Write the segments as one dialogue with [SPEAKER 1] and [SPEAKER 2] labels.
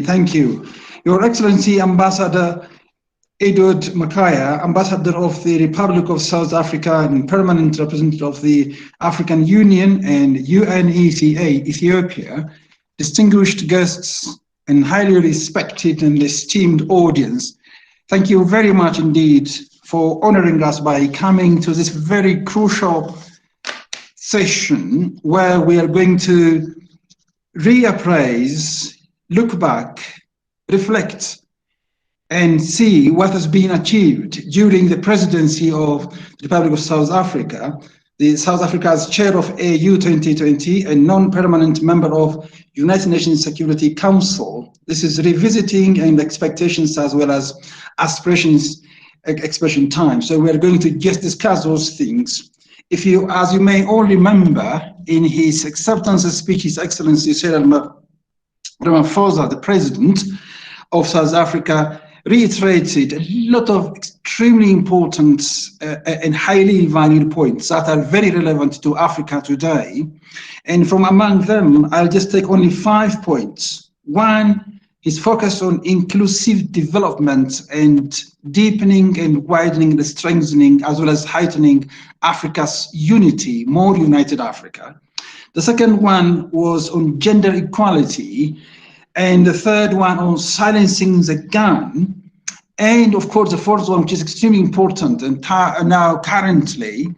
[SPEAKER 1] Thank you. Your Excellency, Ambassador Edward Makaya, Ambassador of the Republic of South Africa and Permanent Representative of the African Union and UNECA, Ethiopia, distinguished guests, and highly respected and esteemed audience, thank you very much indeed for honoring us by coming to this very crucial session where we are going to reappraise, look back, reflect, and see what has been achieved during the presidency of the Republic of South Africa. South Africa as chair of AU 2020 and non-permanent member of United Nations Security Council. This is revisiting and expectations as well as aspirations expression time. So we are going to just discuss those things. As you may all remember, in his acceptance speech, His Excellency Cyril Ramaphosa, the President of South Africa, reiterated a lot of extremely important and highly valued points that are very relevant to Africa today. And from among them, I'll just take only 5 points. One, his focus on inclusive development and deepening and widening the strengthening as well as heightening Africa's unity, more united Africa. The second one was on gender equality, and the third one on silencing the gun. And of course, the fourth one, which is extremely important and now currently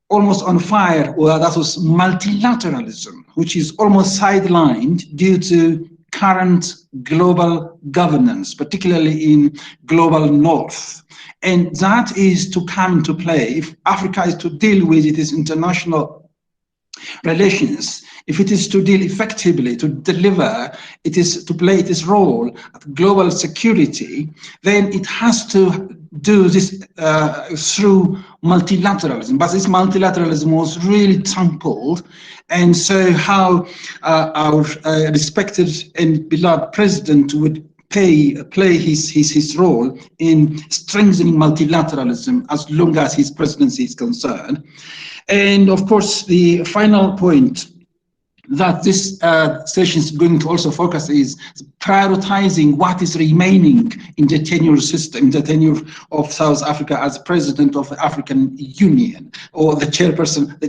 [SPEAKER 1] almost on fire, well, that was multilateralism, which is almost sidelined due to current global governance, particularly in global north. And that is to come into play if Africa is to deal with its international relations, if it is to deal effectively, to deliver, it is to play its role at global security, then it has to do this through multilateralism. But this multilateralism was really trampled. And so how our respected and beloved president would play his role in strengthening multilateralism as long as his presidency is concerned. And of course, the final point that this session is going to also focus is prioritizing what is remaining in the tenure system, the tenure of South Africa as president of the African Union, or the chairperson,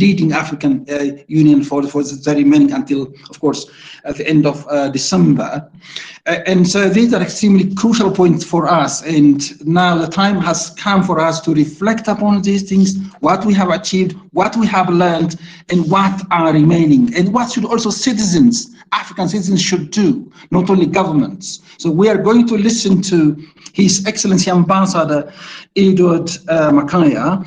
[SPEAKER 1] leading African Union for the remaining until, of course, at the end of December. And so these are extremely crucial points for us. And now the time has come for us to reflect upon these things, what we have achieved, what we have learned, and what are remaining, and what should also citizens, African citizens should do, not only governments. So we are going to listen to His Excellency Ambassador Edward Makaya.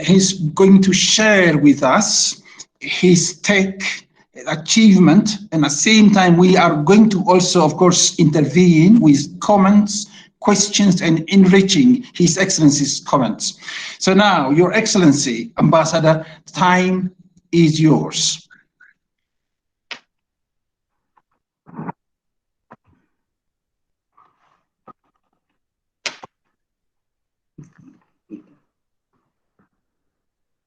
[SPEAKER 1] He's going to share with us his take, achievement, and at the same time we are going to also, of course, intervene with comments, questions, and enriching His Excellency's comments. So now, Your Excellency, Ambassador, time is yours.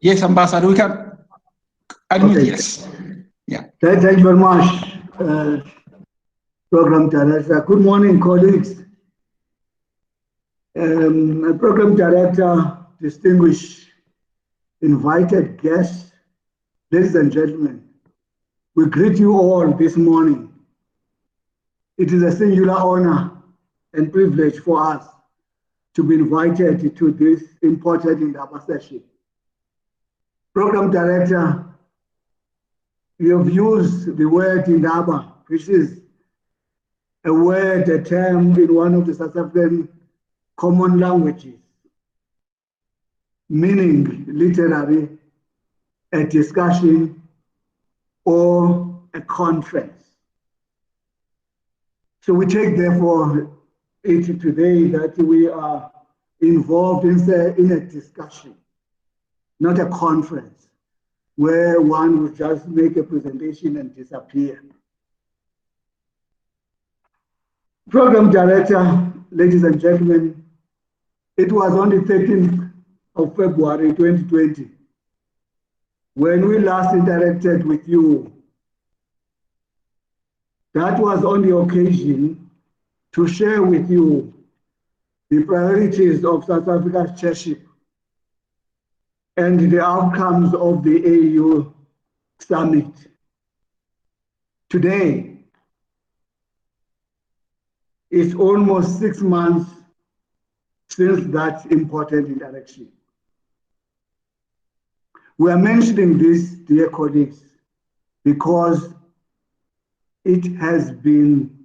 [SPEAKER 1] Yes, Ambassador, we can unmute, okay. Yes. Yeah.
[SPEAKER 2] Thank you very much, Program Director. Good morning, colleagues. Program Director, distinguished invited guests, ladies and gentlemen, we greet you all this morning. It is a singular honor and privilege for us to be invited to this important Indaba session. Program Director, you have used the word Indaba, which is a word, a term in one of the South African common languages, meaning literally a discussion or a conference. So we take therefore it today that we are involved in a discussion, not a conference where one would just make a presentation and disappear. Program Director, ladies and gentlemen, it was on the 13th of February 2020 when we last interacted with you that was on the occasion to share with you the priorities of South Africa's chairship and the outcomes of the AU summit. Today, it's almost 6 months since that important interaction. We are mentioning this, dear colleagues, because it has been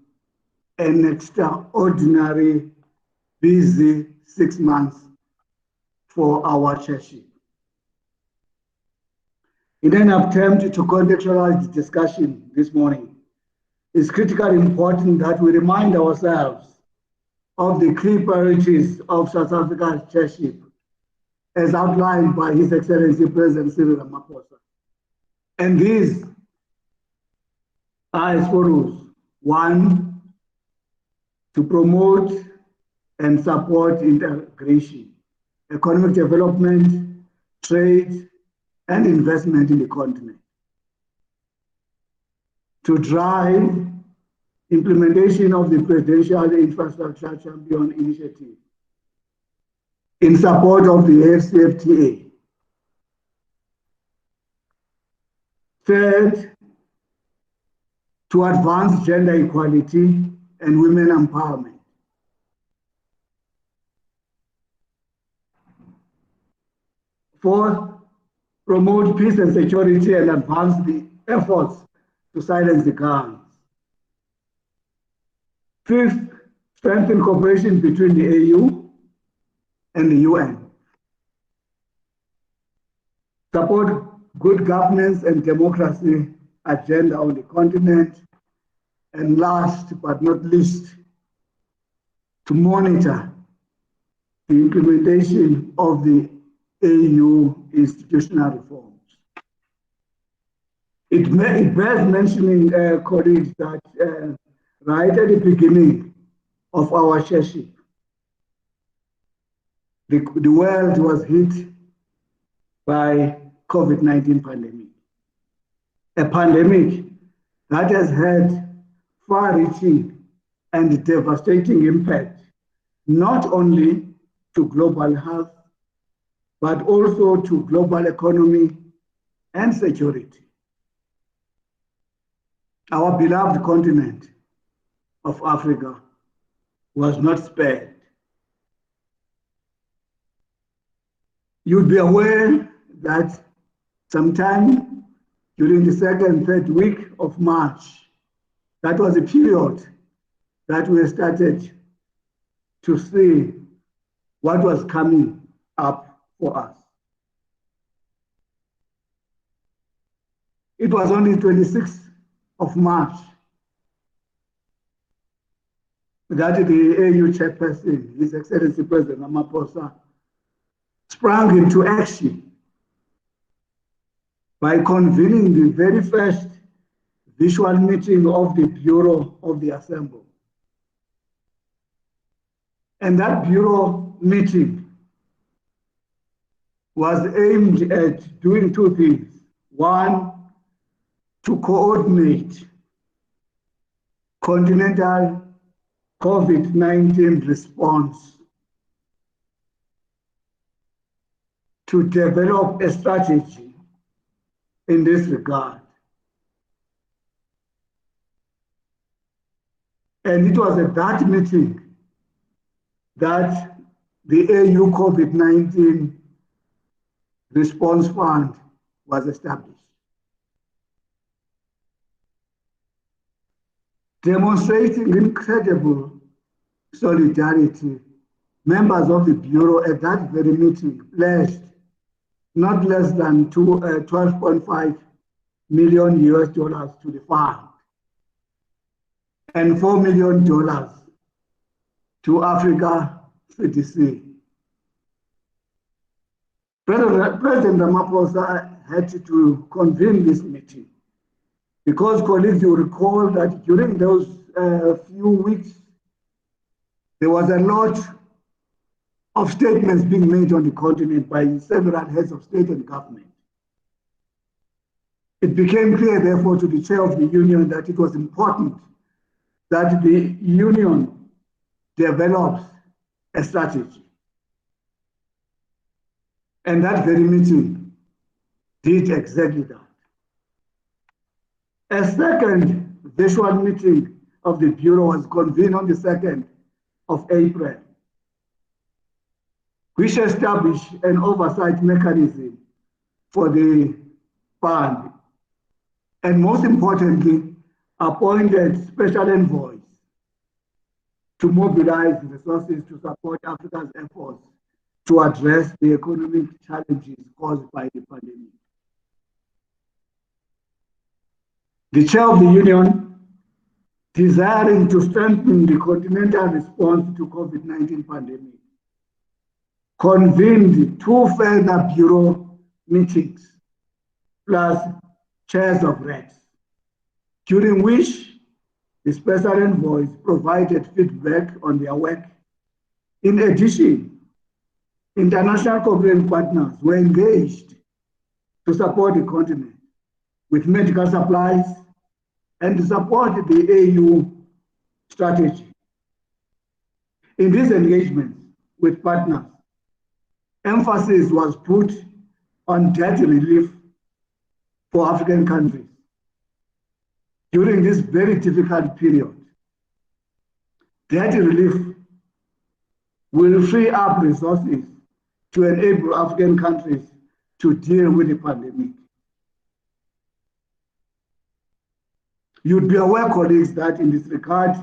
[SPEAKER 2] an extraordinary busy 6 months for our chairship. In an attempt to contextualize the discussion this morning, it's critically important that we remind ourselves of the key priorities of South Africa's chairship as outlined by His Excellency President Cyril Ramaphosa. And these are as follows. 1, to promote and support integration, economic development, trade, and investment in the continent. To drive implementation of the Presidential Infrastructure Champion Initiative in support of the AfCFTA. Third, to advance gender equality and women empowerment. Fourth, promote peace and security and advance the efforts to silence the guns. Fifth, strengthen cooperation between the AU and the UN. Support good governance and democracy agenda on the continent. And last but not least, to monitor the implementation of the AU institutional reforms. It bears mentioning, colleagues, that right at the beginning of our chairship, the world was hit by COVID-19 pandemic. A pandemic that has had far-reaching and devastating impact, not only to global health, but also to global economy and security. Our beloved continent of Africa was not spared. You'd be aware that sometime during the second, third week of March, that was a period that we started to see what was coming up for us. It was only 26th of March that the AU chairperson, His Excellency President Ramaphosa, sprang into action by convening the very first visual meeting of the Bureau of the Assembly. And that Bureau meeting was aimed at doing two things. One, to coordinate continental COVID-19 response, to develop a strategy in this regard. And it was at that meeting that the AU COVID-19 Response Fund was established. Demonstrating incredible solidarity, members of the Bureau at that very meeting pledged not less than 12.5 million US dollars to the fund and $4 million to Africa CDC. President Ramaphosa had to convene this meeting because, colleagues, you recall that during those few weeks, there was a lot of statements being made on the continent by several heads of state and government. It became clear, therefore, to the chair of the union that it was important that the Union develops a strategy. And that very meeting did exactly that. A second virtual meeting of the Bureau was convened on the 2nd of April, which established an oversight mechanism for the fund, and most importantly, appointed special envoys to mobilize resources to support Africa's efforts to address the economic challenges caused by the pandemic. The chair of the Union, desiring to strengthen the continental response to COVID-19 pandemic, convened 2 further Bureau meetings, plus chairs of reps, during which the special envoys provided feedback on their work. In addition, international cooperating partners were engaged to support the continent with medical supplies and to support the AU strategy. In these engagements with partners, emphasis was put on debt relief for African countries during this very difficult period. Debt relief will free up resources to enable African countries to deal with the pandemic. You'd be aware, colleagues, that in this regard,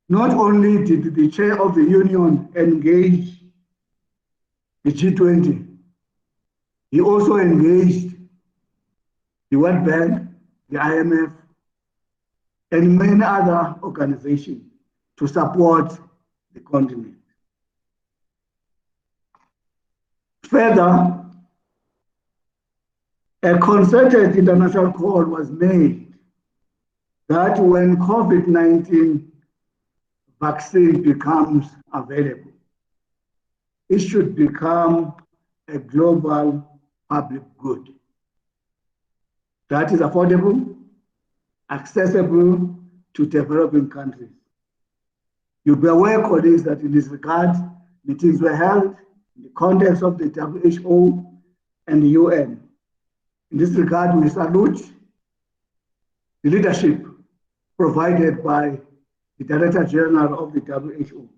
[SPEAKER 2] not only did the chair of the Union engage the G20, he also engaged the World Bank, the IMF, and many other organizations to support the continent. Further, a concerted international call was made that when COVID-19 vaccine becomes available, it should become a global public good that is affordable, accessible to developing countries. You'll be aware, colleagues, that in this regard, meetings were held in the context of the WHO and the UN. In this regard, we salute the leadership provided by the Director General of the WHO.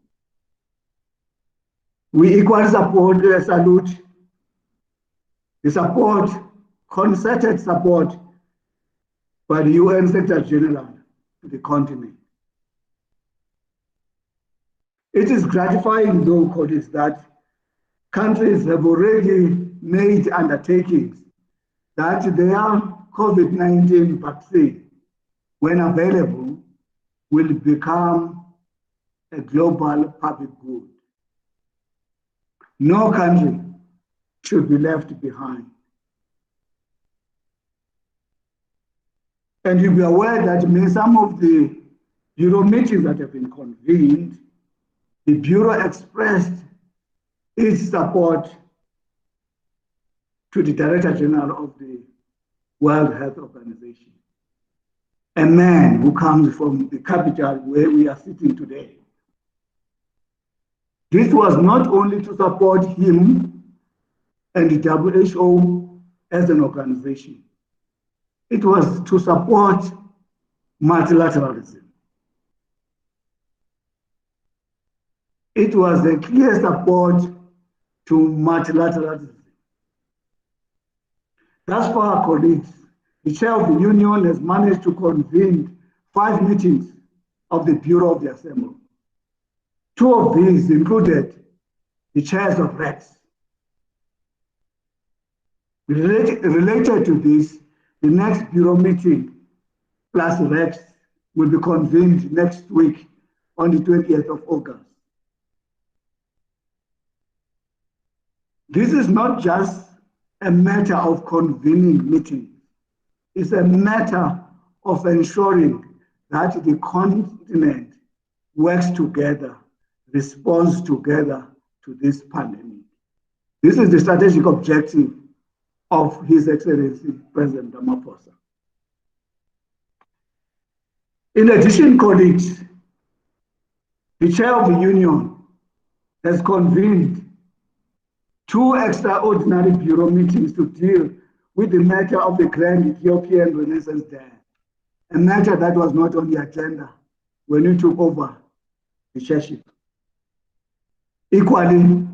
[SPEAKER 2] We equally salute the support, concerted support by the UN Secretary General to the continent. It is gratifying, though, colleagues, that countries have already made undertakings that their COVID-19 vaccine, when available, will become a global public good. No country should be left behind. And you'll be aware that in some of the Bureau meetings that have been convened, the Bureau expressed its support to the Director General of the World Health Organization, a man who comes from the capital where we are sitting today. This was not only to support him and the WHO as an organization, it was to support multilateralism. It was a clear support to multilateralism. Thus far, colleagues, the chair of the Union has managed to convene 5 meetings of the Bureau of the Assembly. 2 of these included the chairs of reps. Related to this, the next Bureau meeting plus reps will be convened next week on the 20th of August. This is not just a matter of convening meetings. It's a matter of ensuring that the continent works together, responds together to this pandemic. This is the strategic objective of His Excellency President Ramaphosa. In addition, colleagues, the chair of the union has convened 2 extraordinary bureau meetings to deal with the matter of the Grand Ethiopian Renaissance Dam, a matter that was not on the agenda when we took over the chairship. Equally,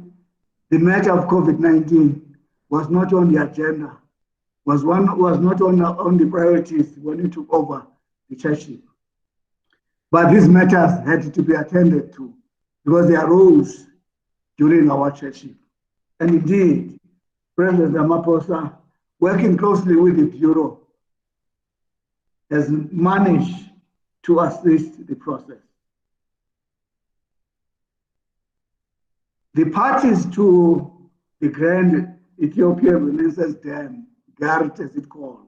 [SPEAKER 2] the matter of COVID-19 was not on the agenda, was not on the priorities when we took over the chairship. But these matters had to be attended to because they arose during our chairship. And indeed, President Ramaphosa, working closely with the Bureau, has managed to assist the process. The parties to the Grand Ethiopian Renaissance Dam, GART as it's called,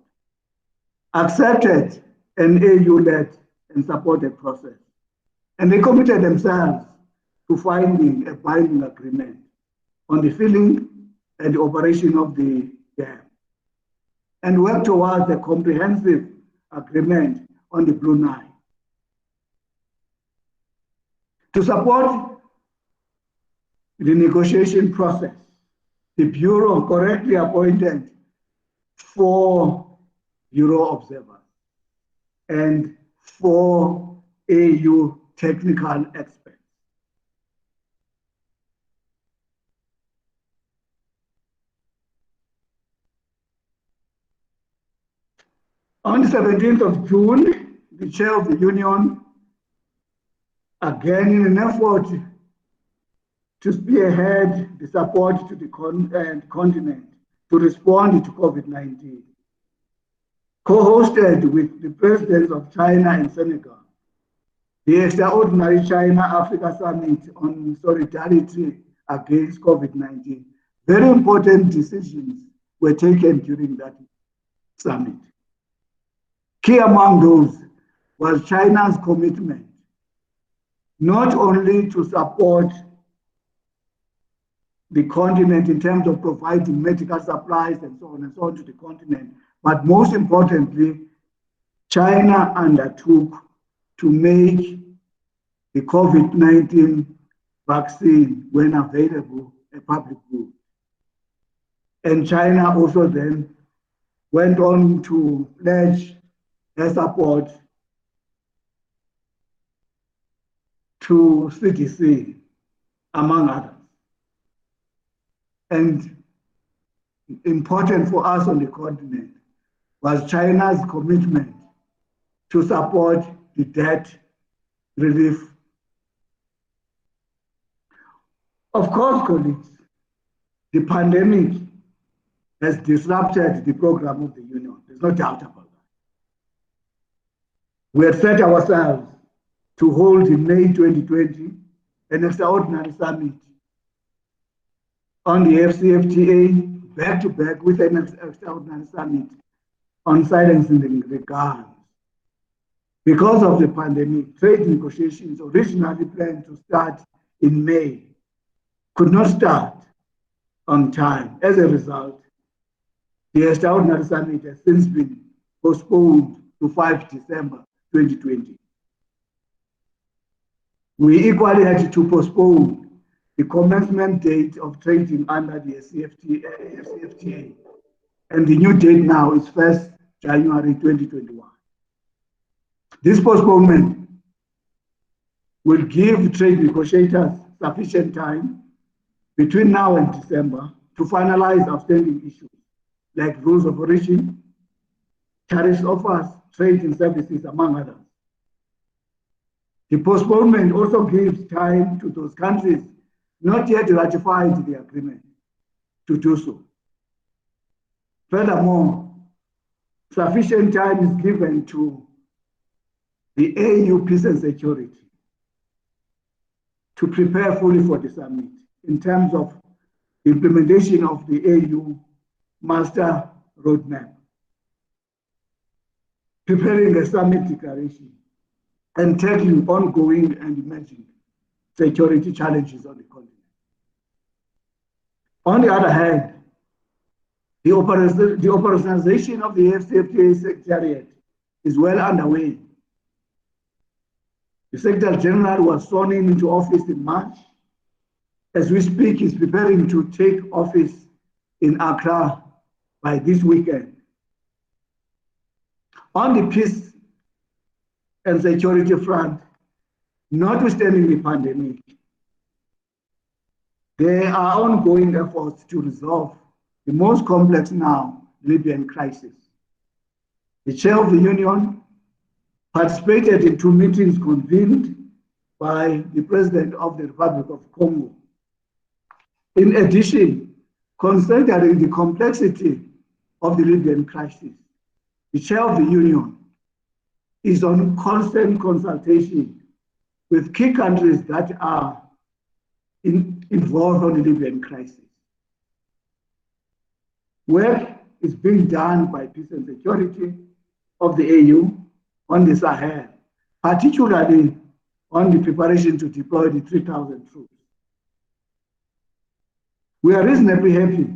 [SPEAKER 2] accepted an AU-led and supported process. And they committed themselves to finding a binding agreement on the filling and the operation of the dam, and work towards a comprehensive agreement on the Blue Nile. To support the negotiation process, the Bureau correctly appointed 4 Bureau observers and 4 AU technical experts. On the 17th of June, the chair of the union, again in an effort to spearhead the support to the continent to respond to COVID-19, co-hosted with the presidents of China and Senegal, the extraordinary China-Africa Summit on solidarity against COVID-19. Very important decisions were taken during that summit. Key among those was China's commitment not only to support the continent in terms of providing medical supplies and so on to the continent, but most importantly, China undertook to make the COVID-19 vaccine, when available, a public good. And China also then went on to pledge their support to CDC, among others. And important for us on the continent was China's commitment to support the debt relief. Of course, colleagues, the pandemic has disrupted the program of the union. There's no doubt about that. We had set ourselves to hold in May 2020 an extraordinary summit on the FCFTA, back-to-back with an extraordinary summit on silencing the guns. Because of the pandemic, trade negotiations originally planned to start in May could not start on time. As a result, the extraordinary summit has since been postponed to 5 December 2020. We equally had to postpone the commencement date of trading under the FCFTA, and the new date now is 1st January 2021. This postponement will give trade negotiators sufficient time between now and December to finalize outstanding issues like rules of origin, tariff offers, trade and services, among others. The postponement also gives time to those countries not yet ratified the agreement to do so. Furthermore, sufficient time is given to the AU Peace and Security to prepare fully for the summit in terms of implementation of the AU Master Roadmap, preparing a summit declaration, and tackling ongoing and emerging security challenges on the continent. On the other hand, the operationalization of the FCFTA Secretariat is well underway, The Secretary General was sworn into office in March. As we speak, he's preparing to take office in Accra by this weekend. On the peace and security front, notwithstanding the pandemic, there are ongoing efforts to resolve the most complex now Libyan crisis. The chair of the Union participated in 2 meetings convened by the President of the Republic of Congo. In addition, considering the complexity of the Libyan crisis, the chair of the Union is on constant consultation with key countries that are involved on the Libyan crisis. Work is being done by peace and security of the AU on the Sahel, particularly on the preparation to deploy the 3,000 troops. We are reasonably happy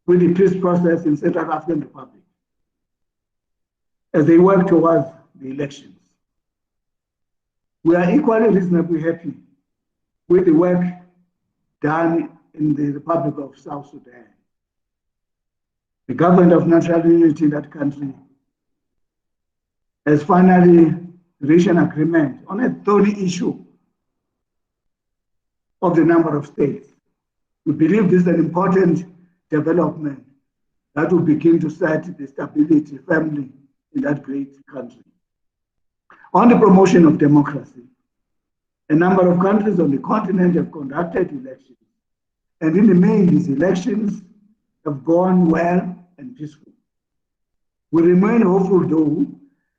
[SPEAKER 2] with the peace process in Central African Republic as they work towards the elections. We are equally reasonably happy with the work done in the Republic of South Sudan. The government of national unity in that country has finally reached an agreement on a thorny issue of the number of states. We believe this is an important development that will begin to set the stability firmly in that great country. On the promotion of democracy, a number of countries on the continent have conducted elections. And in the main, these elections have gone well and peaceful. We remain hopeful, though,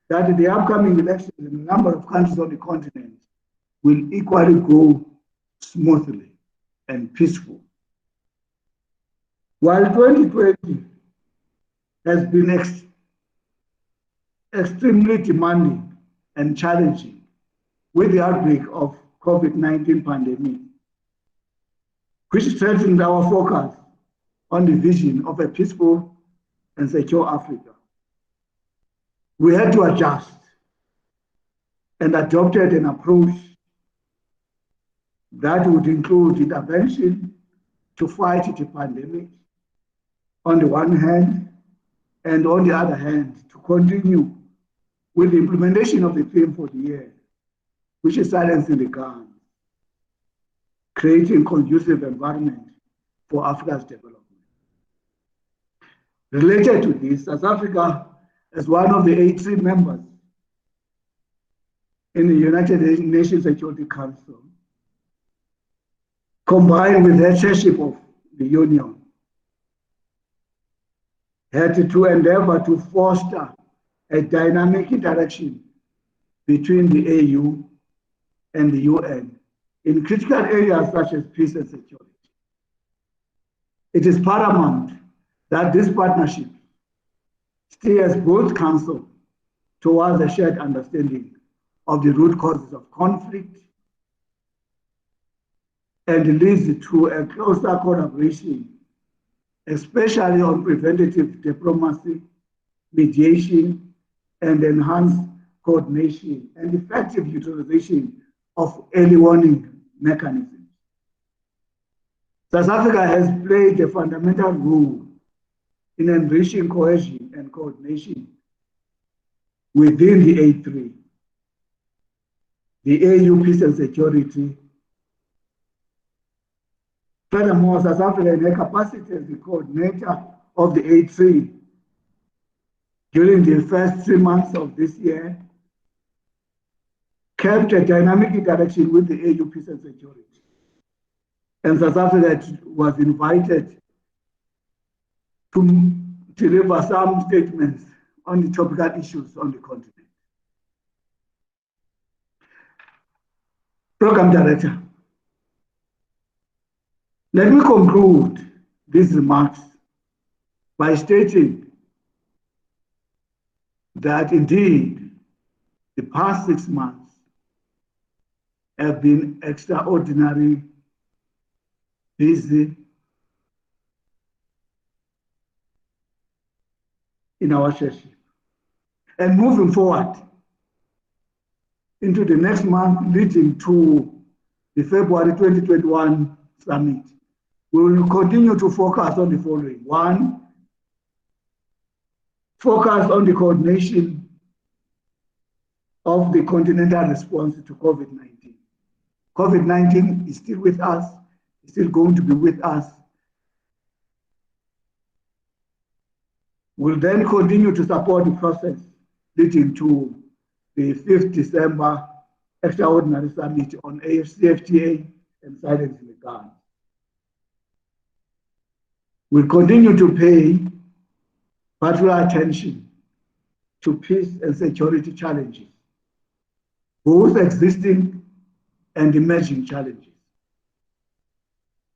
[SPEAKER 2] that the upcoming elections in a number of countries on the continent will equally go smoothly and peaceful. While 2020 has been extremely demanding and challenging with the outbreak of COVID-19 pandemic, which strengthened our focus on the vision of a peaceful and secure Africa, we had to adjust and adopted an approach that would include intervention to fight the pandemic on the one hand, and on the other hand, to continue with the implementation of the theme for the year, which is silencing the guns, creating conducive environment for Africa's development. Related to this, South Africa, as one of the 83 members in the United Nations Security Council, combined with the chairship of the Union, had to endeavor to foster a dynamic interaction between the AU and the UN in critical areas such as peace and security. It is paramount that this partnership steers both councils towards a shared understanding of the root causes of conflict and leads to a closer collaboration, especially on preventative diplomacy, mediation, and enhanced coordination and effective utilization of early warning mechanisms. South Africa has played a fundamental role in enriching cohesion and coordination within the A3, the AU Peace and Security. Furthermore, South Africa, in her capacity as the coordinator of the A3 during the first 3 months of this year, kept a dynamic interaction with the AU Peace and Security. And South Africa was invited to deliver some statements on the topical issues on the continent. Program Director, let me conclude these remarks by stating that indeed the past 6 months have been extraordinarily busy in our church. And moving forward, into the next month, leading to the February 2021 summit. We will continue to focus on the following. One, focus on the coordination of the continental response to COVID-19. COVID-19 is still with us, is still going to be with us. We'll then continue to support the process leading to the 5th December Extraordinary Summit on AFCFTA and silencing the guns. We'll continue to pay particular attention to peace and security challenges, both existing and emerging challenges.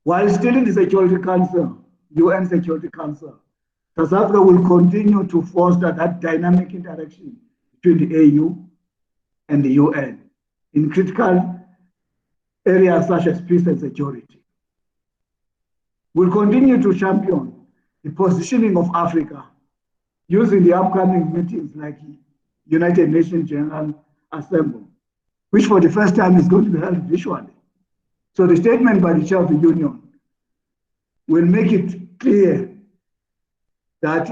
[SPEAKER 2] While still in the Security Council, UN Security Council, South Africa will continue to foster that dynamic interaction between the AU and the UN in critical areas such as peace and security. We'll continue to champion the positioning of Africa using the upcoming meetings like United Nations General Assembly, which for the first time is going to be held visually. So the statement by the Chair of the Union will make it clear that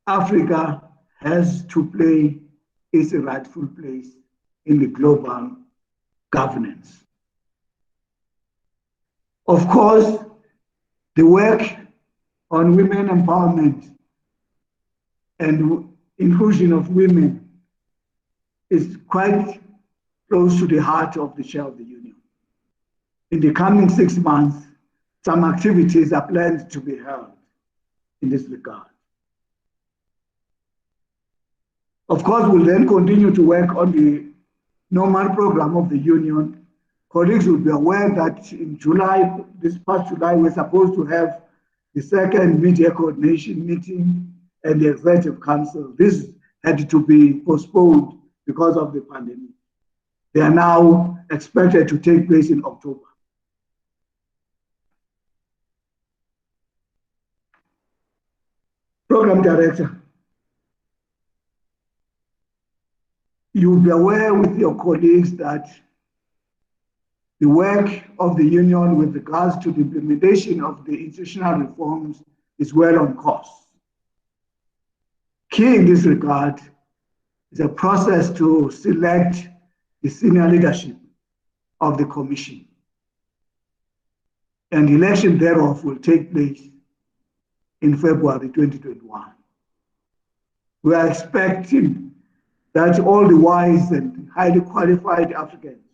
[SPEAKER 2] Africa has to play its rightful place in the global governance. Of course, the work on women empowerment and inclusion of women is quite close to the heart of the Chair of the Union. In the coming 6 months, some activities are planned to be held in this regard. Of course, we'll then continue to work on the normal program of the Union. Colleagues will be aware that in July, this past July, we're supposed to have the second media coordination meeting and the Executive Council. This had to be postponed because of the pandemic. They are now expected to take place in October. Program Director, you'll be aware with your colleagues that the work of the Union with regards to the implementation of the institutional reforms is well on course. Key in this regard is a process to select the senior leadership of the Commission, and the election thereof will take place in February 2021. We are expecting that all the wise and highly qualified Africans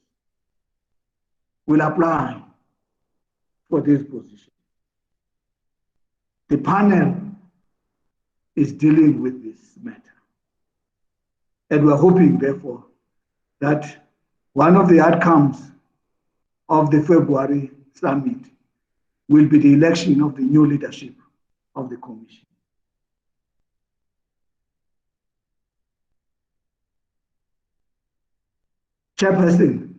[SPEAKER 2] will apply for this position. The panel is dealing with this matter. And we're hoping, therefore, that one of the outcomes of the February summit will be the election of the new leadership of the Commission. Chairperson,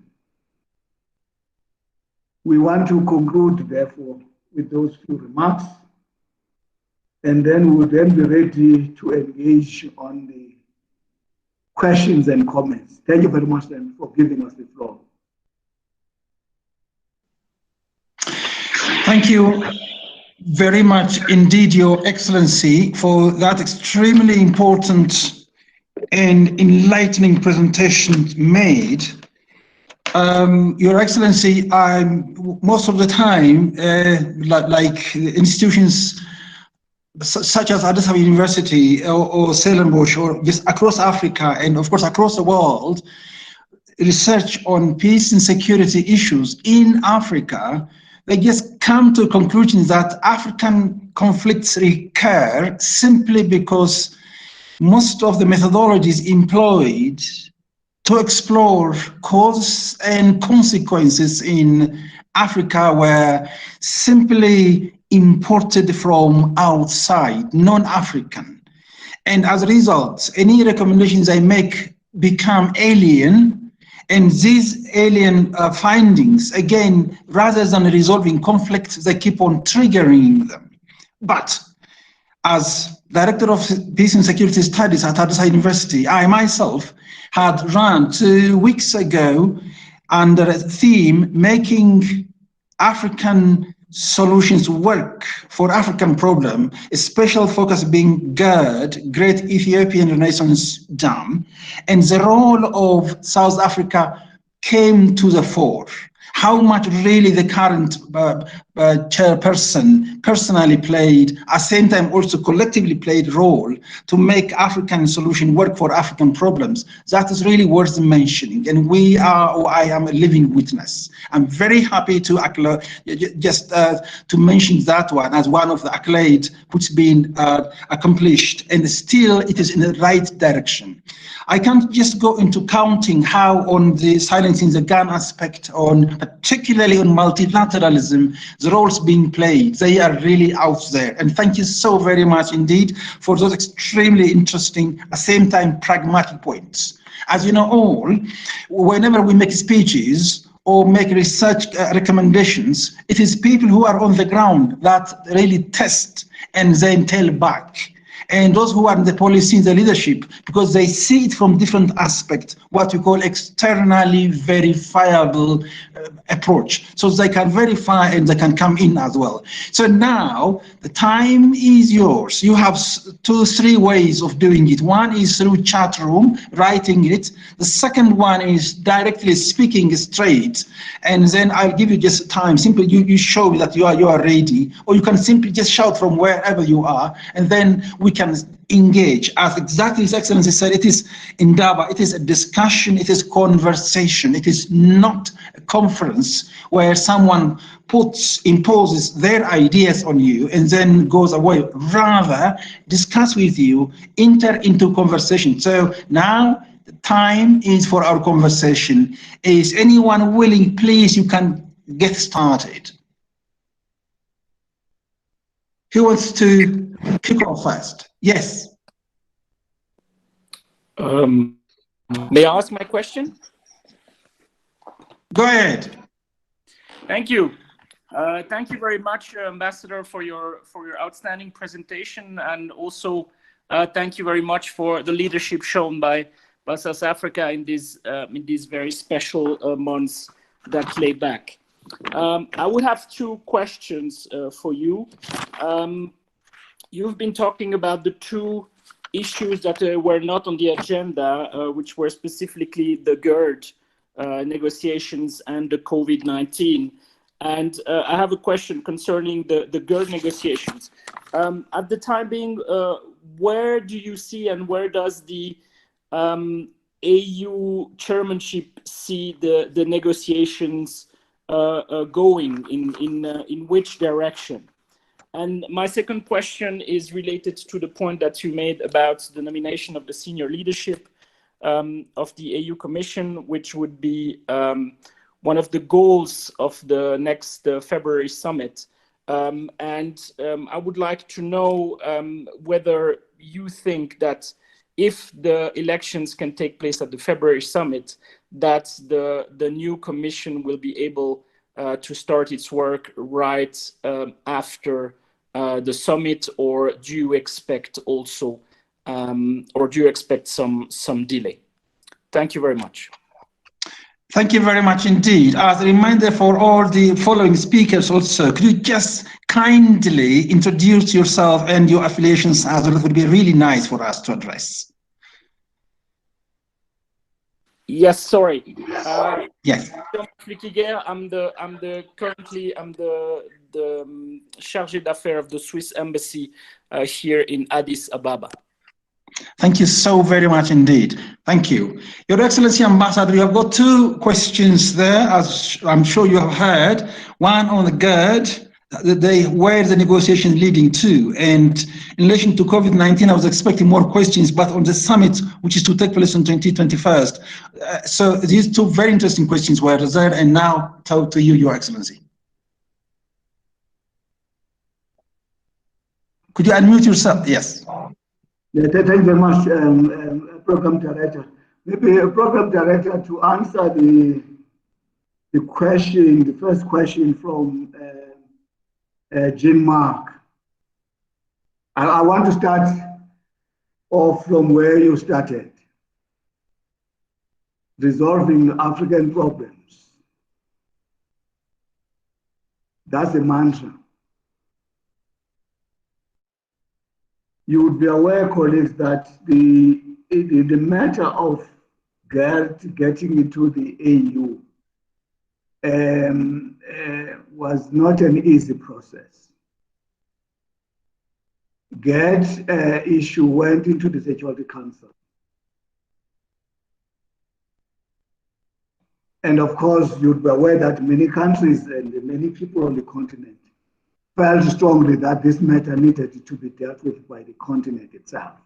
[SPEAKER 2] we want to conclude, therefore, with those few remarks, and then we will then be ready to engage on the questions and comments. Thank you very much then for giving us the floor.
[SPEAKER 1] Thank you very much indeed, Your Excellency, for that extremely important and enlightening presentation made. Your Excellency, most of the time, like institutions such as Addis Ababa University or Stellenbosch, or just across Africa and of course across the world, research on peace and security issues in Africa, they just come to conclusions that African conflicts recur simply because most of the methodologies employed to explore causes and consequences in Africa were simply imported from outside, non-African. And as a result, any recommendations I make become alien, and these alien findings, again, rather than resolving conflicts, they keep on triggering them. But as Director of Peace and Security Studies at Addis University, I myself had run 2 weeks ago under a theme, making African solutions work for African problem, a special focus being GERD, Great Ethiopian Renaissance Dam, and the role of South Africa came to the fore. How much really the current chairperson personally played, at the same time also collectively played role to make African solution work for African problems. That is really worth mentioning, and we are, or I am a living witness. I'm very happy to to mention that one as one of the accolades which been accomplished, and still it is in the right direction. I can't just go into counting how on the silencing the gun aspect, on particularly on multilateralism, the roles being played. They are really out there. And thank you so very much indeed for those extremely interesting, at the same time, pragmatic points. As you know all, whenever we make speeches or make research recommendations, it is people who are on the ground that really test and then tell back. And those who are in the policy, in the leadership, because they see it from different aspects, what we call externally verifiable approach. So they can verify and they can come in as well. So now the time is yours. You have 2-3 ways of doing it. One is through chat room, writing it. The second one is directly speaking straight. And then I'll give you just time. Simply you show me that you are ready, or you can simply just shout from wherever you are, and then we can engage. As exactly His Excellency said, it is endeavor, it is a discussion, it is conversation. It is not a conference where someone imposes their ideas on you and then goes away. Rather, discuss with you, enter into conversation. So now the time is for our conversation. Is anyone willing? Please, you can get started. Who wants to kick off first? Yes.
[SPEAKER 3] May I ask my question?
[SPEAKER 1] Go ahead.
[SPEAKER 3] Thank you. Thank you very much, Ambassador, for your outstanding presentation, and also thank you very much for the leadership shown by South Africa in these very special months that lay back. I would have 2 questions for you. You've been talking about the 2 issues that were not on the agenda, which were specifically the GERD negotiations and the COVID-19. And I have a question concerning the GERD negotiations. At the time being, where do you see and where does the AU chairmanship see the negotiations going, in which direction? And my second question is related to the point that you made about the nomination of the senior leadership of the AU Commission, which would be one of the goals of the next February summit. I would like to know whether you think that if the elections can take place at the February summit, that the new commission will be able to start its work right after the summit, or do you expect also, or do you expect some delay? Thank you very much.
[SPEAKER 1] Thank you very much indeed. As a reminder for all the following speakers also, could you just kindly introduce yourself and your affiliations as well? It would be really nice for us to address.
[SPEAKER 3] Yes, sorry.
[SPEAKER 1] Yes.
[SPEAKER 3] I'm currently the chargé d'affaires of the Swiss embassy here in Addis Ababa.
[SPEAKER 1] Thank you so very much indeed. Thank you. Your Excellency Ambassador, you have got 2 questions there, as I'm sure you have heard. One on the GERD, where the negotiation leading to, and in relation to COVID-19, I was expecting more questions, but on the summit, which is to take place on 2021. So these 2 very interesting questions were there, and now to you, Your Excellency. Could you unmute yourself? Yes.
[SPEAKER 2] Yeah, thank you very much, Program Director. Maybe a Program Director to answer the first question from Jean Mark. I want to start off from where you started, resolving African problems. That's a mantra. You would be aware, colleagues, that the matter of getting into the AU was not an easy process. GERD issue went into the Security Council. And of course, you'd be aware that many countries and many people on the continent felt strongly that this matter needed to be dealt with by the continent itself.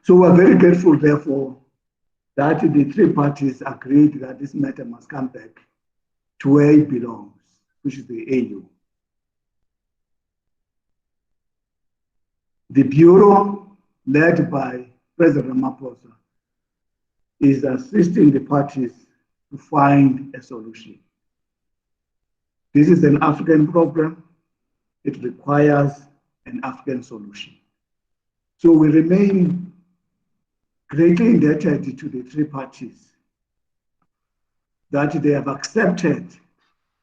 [SPEAKER 2] So we're very grateful, therefore, that the three parties agreed that this matter must come back to where it belongs, which is the AU. The Bureau, led by President Ramaphosa, is assisting the parties to find a solution. This is an African problem. It requires an African solution. So we remain greatly indebted to the three parties that they have accepted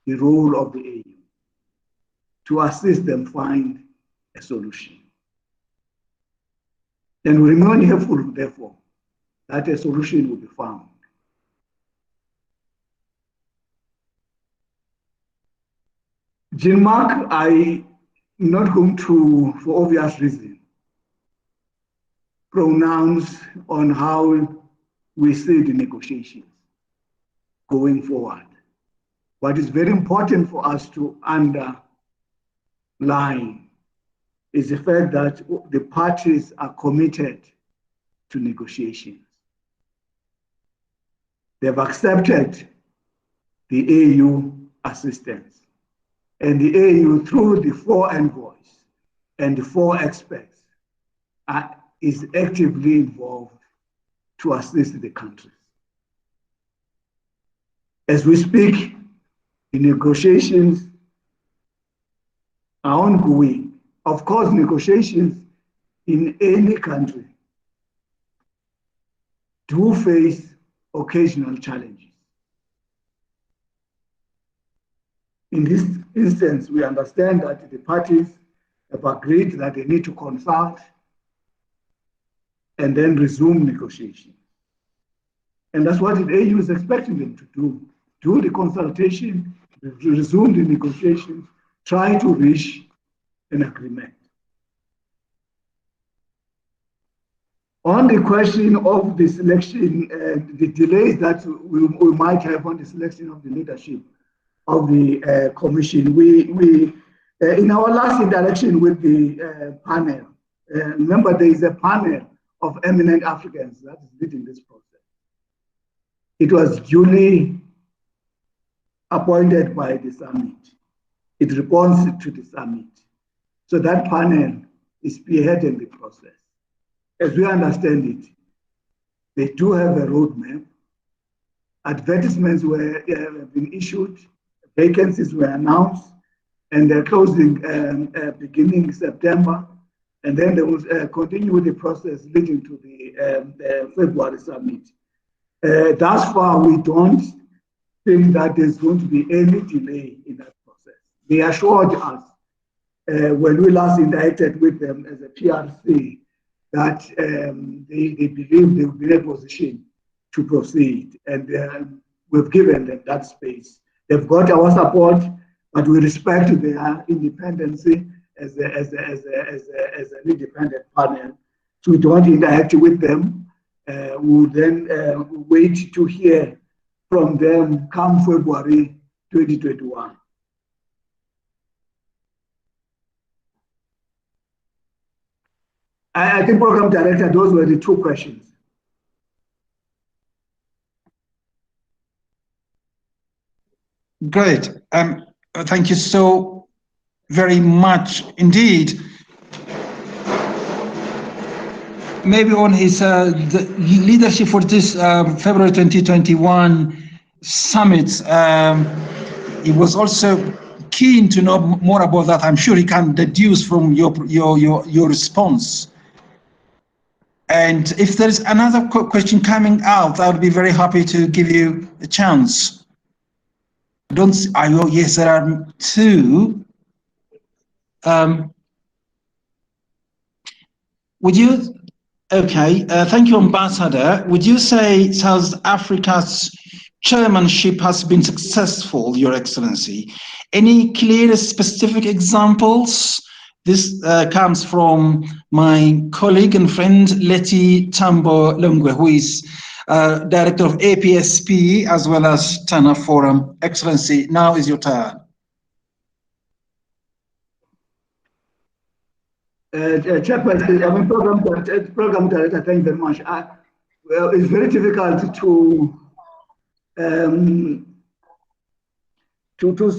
[SPEAKER 2] the role of the AU to assist them find a solution. And we remain hopeful, therefore, that a solution will be found. Jean-Marc, I'm not going to, for obvious reasons, pronounce on how we see the negotiations going forward. What is very important for us to underline is the fact that the parties are committed to negotiations. They've accepted the AU assistance. And the AU, through the 4 envoys and the 4 experts, is actively involved to assist the countries. As we speak, the negotiations are ongoing. Of course, negotiations in any country do face occasional challenges. In this instance, we understand that the parties have agreed that they need to consult and then resume negotiations. And that's what the AU is expecting them to do the consultation, resume the negotiations, try to reach an agreement. On the question of the selection, the delays that we might have on the selection of the leadership of the commission, we in our last interaction with the panel, remember there is a panel of eminent Africans that is leading this process. It was duly appointed by the summit. It reports to the summit. So that panel is spearheading the process. As we understand it, they do have a roadmap. Advertisements have been issued, vacancies were announced, and they're closing beginning September, and then they will continue with the process leading to the February summit. Thus far, we don't think that there's going to be any delay in that process. They assured us when we last interacted with them as a PRC that they believe they will be in a position to proceed, and we've given them that space. They've got our support, but we respect their independence as an independent panel. So we don't interact with them. We'll then wait to hear from them come February 2021. I think, Program Director, those were the 2 questions.
[SPEAKER 1] Great. Thank you so very much indeed. Maybe on his the leadership for this February 2021 summit, it was also keen to know more about that. I'm sure he can deduce from your response. And if there's another question coming out, I would be very happy to give you a chance. Yes, there are two. Thank you, Ambassador. Would you say South Africa's chairmanship has been successful, Your Excellency? Any clear, specific examples? This comes from my colleague and friend, Leti Tambo Lungwe, who is Director of APSP as well as Tana Forum. Excellency, now is your turn.
[SPEAKER 2] Chairperson, Program Director, thank you very much. Well, it's very difficult to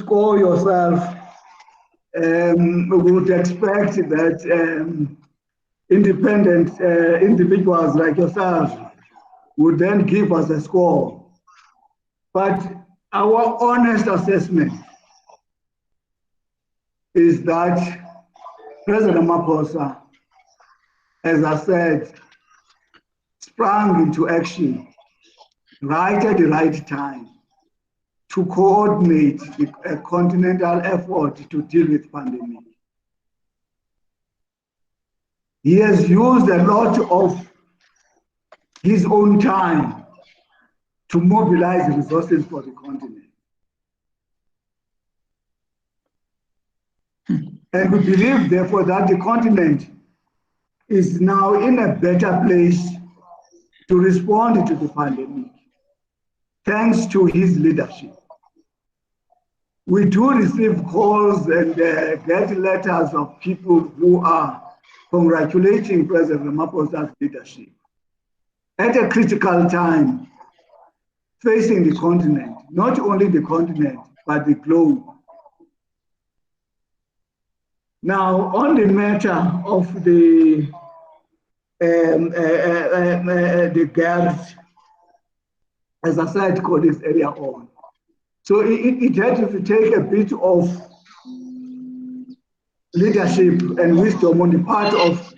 [SPEAKER 2] score yourself. We would expect that independent individuals like yourself would then give us a score. But our honest assessment is that President Ramaphosa, as I said, sprang into action right at the right time to coordinate a continental effort to deal with pandemic. He has used a lot of his own time to mobilize resources for the continent. And we believe, therefore, that the continent is now in a better place to respond to the pandemic, thanks to his leadership. We do receive calls and get letters of people who are congratulating President Ramaphosa's leadership at a critical time facing the continent, not only the continent, but the globe. Now, on the matter of the GERD, as I said, colleagues earlier on, so it had to take a bit of leadership and wisdom on the part of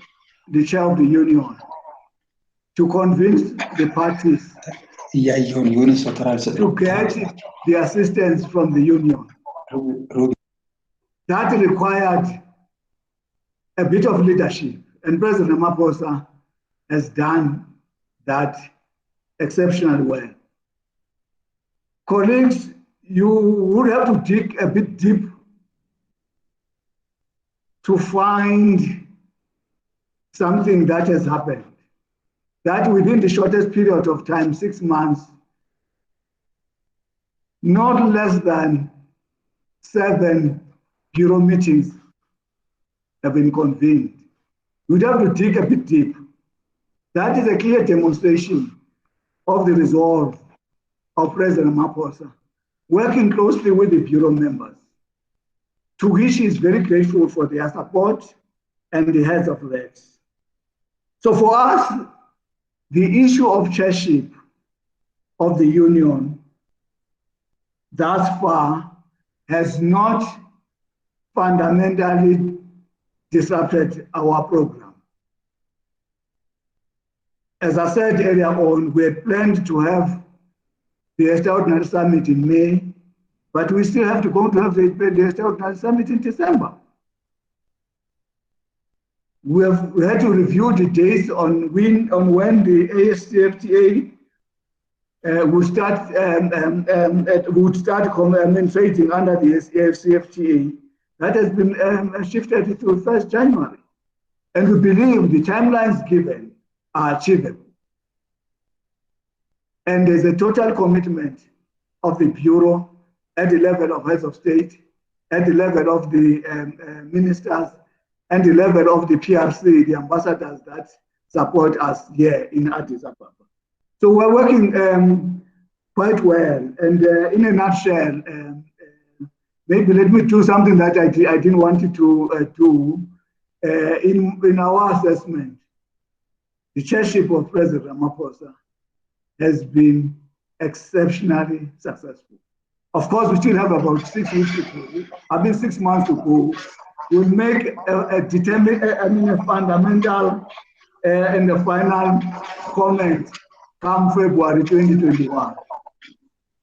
[SPEAKER 2] the chair of the union to convince the parties to get the assistance from the union. That required a bit of leadership, and President Ramaphosa has done that exceptionally well. Colleagues, you would have to dig a bit deep to find something that has happened, that within the shortest period of time, 6 months, not less than 7 bureau meetings have been convened. We'd have to dig a bit deep. That is a clear demonstration of the resolve of President Ramaphosa, working closely with the bureau members, to which he is very grateful for their support and the heads of legs. So for us, the issue of chairship of the union thus far has not fundamentally disrupted our program. As I said earlier on, we had planned to have the Extraordinary Summit in May, but we still have to go to have the Extraordinary Summit in December. We had to review the dates on when the ASCFTA would start commentating under the ASCFTA. That has been shifted to 1st January. And we believe the timelines given are achievable. And there's a total commitment of the Bureau at the level of heads of state, at the level of the ministers, and the level of the PRC, the ambassadors that support us here in Addis Ababa. So we're working quite well. And in a nutshell, maybe let me do something that I didn't want to do. In our assessment, the chairship of President Ramaphosa has been exceptionally successful. Of course, we still have about 6 weeks to go. 6 months to go. We'll make a fundamental and the final comment come February 2021.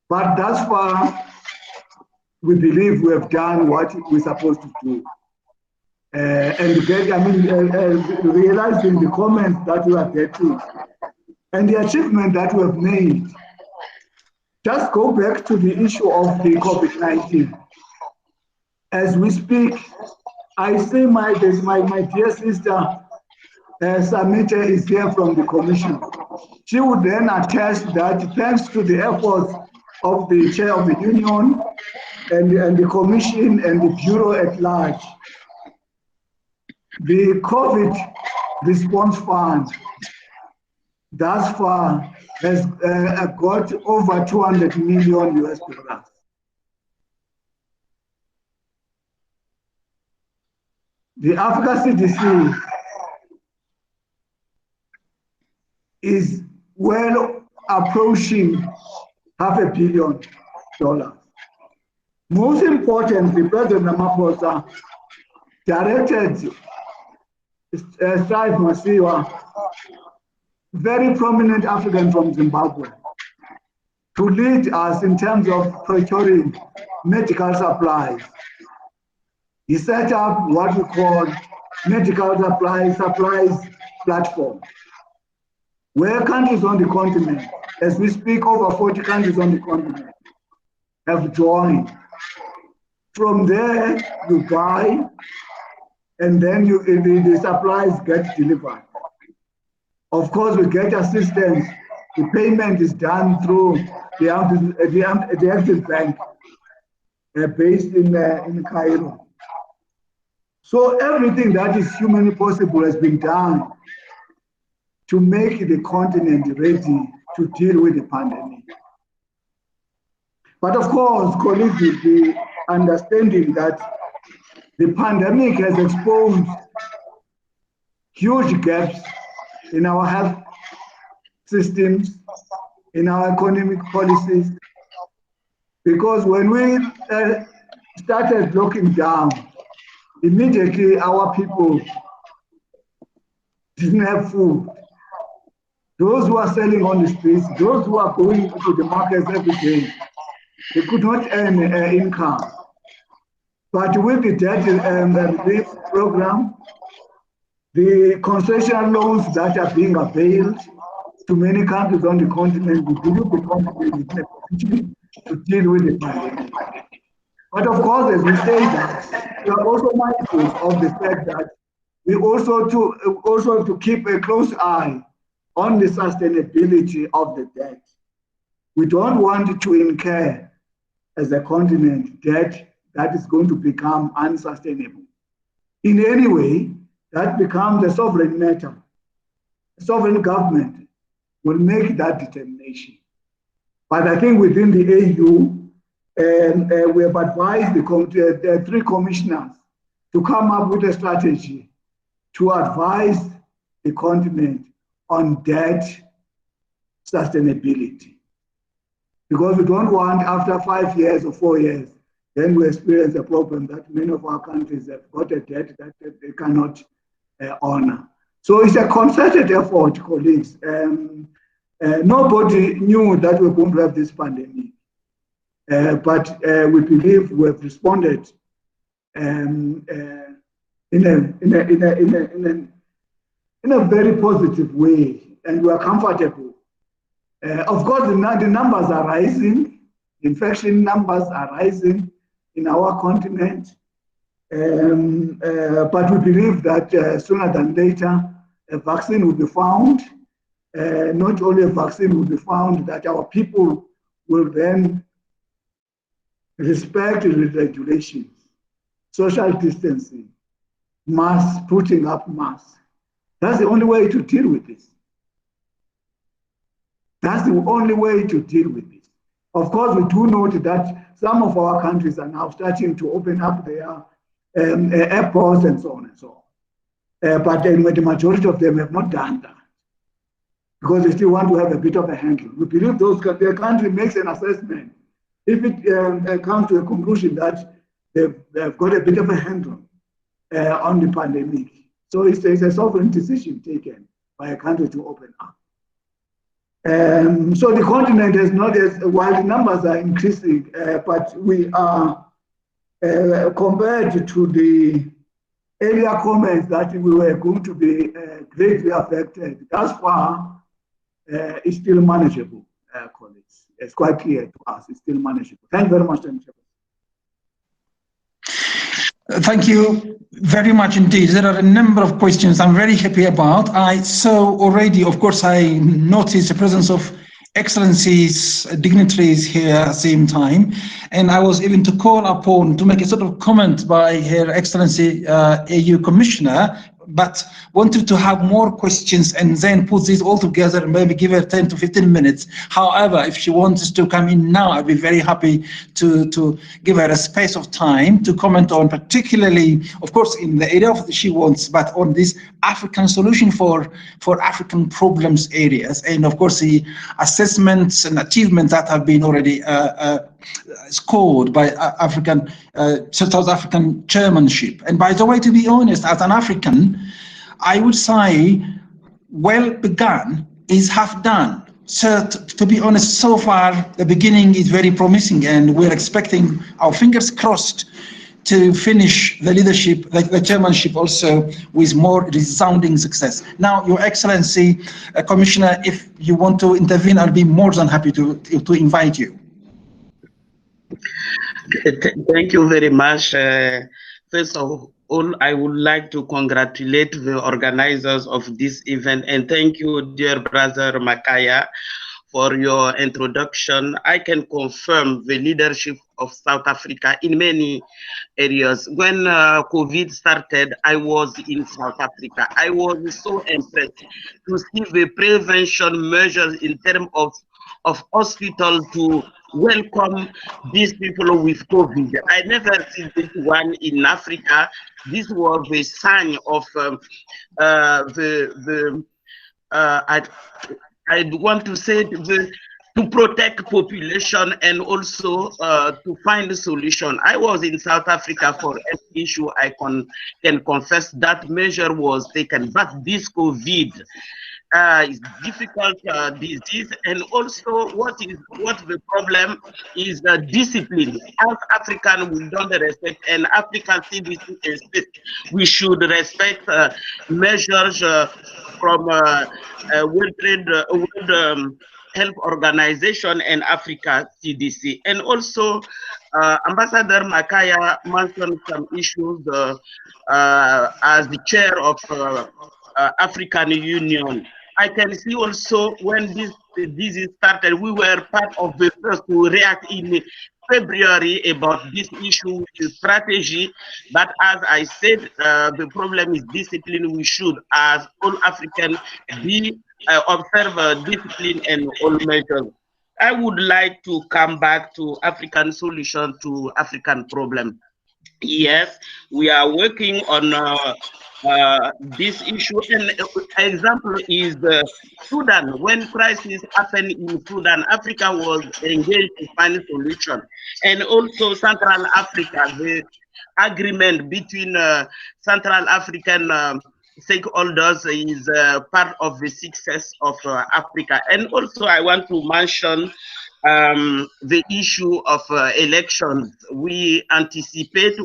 [SPEAKER 2] But thus far, we believe we have done what we're supposed to do. Realizing the comments that we are getting and the achievement that we have made. Just go back to the issue of the COVID-19. As we speak, I say my dear sister, Samita is here from the commission. She would then attest that thanks to the efforts of the chair of the union and the commission and the bureau at large, the COVID response fund thus far has got over 200 million US dollars. The Africa CDC is well approaching $500 million. Most importantly, President Ramaphosa directed Strive Masiwa, very prominent African from Zimbabwe, to lead us in terms of procuring medical supplies. He set up what we call medical supplies platform, where countries on the continent, as we speak, over 40 countries on the continent have joined. From there, you buy, and then the supplies get delivered. Of course, we get assistance. The payment is done through the Exim Bank based in Cairo. So everything that is humanly possible has been done to make the continent ready to deal with the pandemic. But of course, colleagues, with the understanding that the pandemic has exposed huge gaps in our health systems, in our economic policies, because when we started locking down, immediately our people didn't have food. Those who are selling on the streets, those who are going to the markets every day, they could not earn income. But with the debt relief program, the concessional loans that are being availed to many countries on the continent, we believe the continent is in a position to deal with the pandemic. But of course, as we say that, we are also mindful of the fact that we also have to keep a close eye on the sustainability of the debt. We don't want to incur, as a continent, debt that is going to become unsustainable. In any way, that becomes a sovereign matter. A sovereign government will make that determination. But I think within the AU, we have advised the 3 commissioners to come up with a strategy to advise the continent on debt sustainability. Because we don't want, after 5 years or 4 years, then we experience a problem that many of our countries have got a debt that they cannot honor. So it's a concerted effort, colleagues. Nobody knew that we were going to have this pandemic. But we believe we have responded in a very positive way, and we are comfortable. Of course, the numbers are rising. Infection numbers are rising in our continent. But we believe that sooner than later, a vaccine will be found. Not only a vaccine will be found, that our people will then respect the regulations, social distancing, putting up masks. That's the only way to deal with this. That's the only way to deal with this. Of course, we do note that some of our countries are now starting to open up their airports and so on and so on. But then the majority of them have not done that because they still want to have a bit of a handle. We believe the country makes an assessment if it comes to a conclusion that they've got a bit of a handle on the pandemic. So it's a sovereign decision taken by a country to open up. So the continent has not, while the numbers are increasing, but we are, compared to the earlier comments that we were going to be greatly affected, thus far, it's still manageable, colleagues. It's quite clear to us, it's still manageable. Thank you very much, Mr.
[SPEAKER 1] Thank you very much indeed. There are a number of questions I'm very happy about. I saw already, of course, I noticed the presence of excellencies, dignitaries here at the same time, and I was even to call upon to make a sort of comment by Her Excellency AU Commissioner, but wanted to have more questions and then put these all together and maybe give her 10 to 15 minutes. However, if she wants to come in now, I'd be very happy to give her a space of time to comment on, particularly, of course, in the area of she wants, but on this African solution for African problems areas, and of course the assessments and achievements that have been already scored by South African chairmanship. And by the way, to be honest, as an African, I would say well begun is half done. So to be honest, so far the beginning is very promising, and we're expecting, our fingers crossed, to finish the leadership, the chairmanship also, with more resounding success. Now, Your Excellency, Commissioner, if you want to intervene, I'll be more than happy to invite you.
[SPEAKER 4] Thank you very much. First of all, I would like to congratulate the organizers of this event, and thank you, dear brother Makaya, for your introduction. I can confirm the leadership of South Africa in many areas. When COVID started, I was in South Africa. I was so impressed to see the prevention measures in terms of hospital to welcome these people with COVID. I never seen this one in Africa. This was a sign of I want to say to protect population and also to find a solution. I was in South Africa for an issue. I can confess that measure was taken, but this COVID is difficult disease, and also what the problem is discipline. As African, we don't respect, and African citizens, we should respect measures from World Health Organization and Africa CDC. And also Ambassador Makaya mentioned some issues as the chair of African Union. I can see also when this disease started, we were part of the first to react in February about this issue with strategy. But as I said, the problem is discipline. We should, as all Africans, observe discipline and all measures. I would like to come back to African solution to African problem. Yes, we are working on this issue. An example is Sudan. When crisis happened in Sudan, Africa was engaged to find a solution. And also Central Africa, the agreement between Central African stakeholders is part of the success of Africa. And also I want to mention the issue of elections. We anticipate,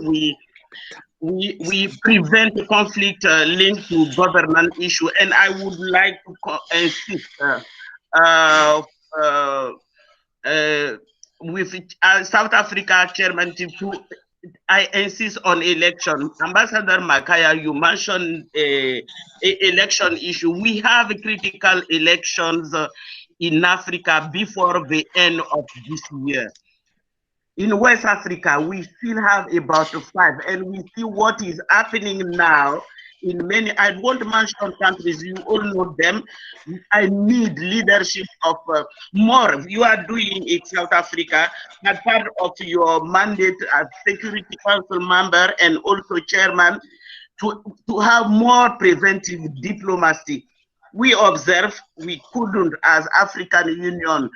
[SPEAKER 4] we prevent conflict linked to governance issue, and I would like to insist with South Africa chairmanship to I insist on election. Ambassador Makaya, you mentioned a election issue. We have critical elections in Africa before the end of this year. In West Africa, we still have about 5, and we see what is happening now in many, I won't mention countries, you all know them. I need leadership of more. You are doing it, South Africa, as part of your mandate as Security Council member and also chairman, to have more preventive diplomacy. We observe we couldn't, as African Union,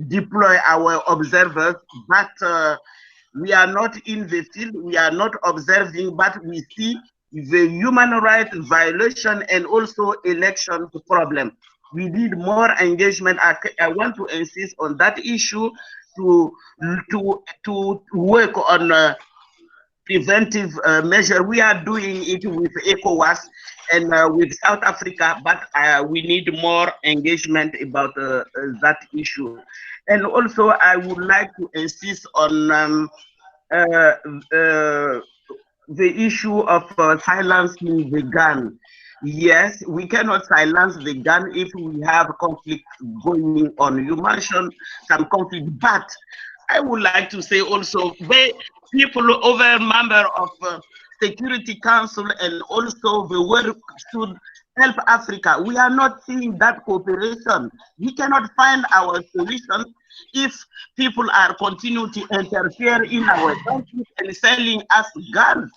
[SPEAKER 4] deploy our observers, but we are not in the field, we are not observing, but we see the human rights violation and also elections problem. We need more engagement. I want to insist on that issue to work on preventive measure. We are doing it with ECOWAS and with South Africa, but we need more engagement about that issue. And also, I would like to insist on the issue of silencing the gun. Yes, we cannot silence the gun if we have conflict going on. You mentioned some conflict, but I would like to say also, people over member of Security Council and also the world should help Africa. We are not seeing that cooperation. We cannot find our solution if people are continuing to interfere in our country and selling us guns.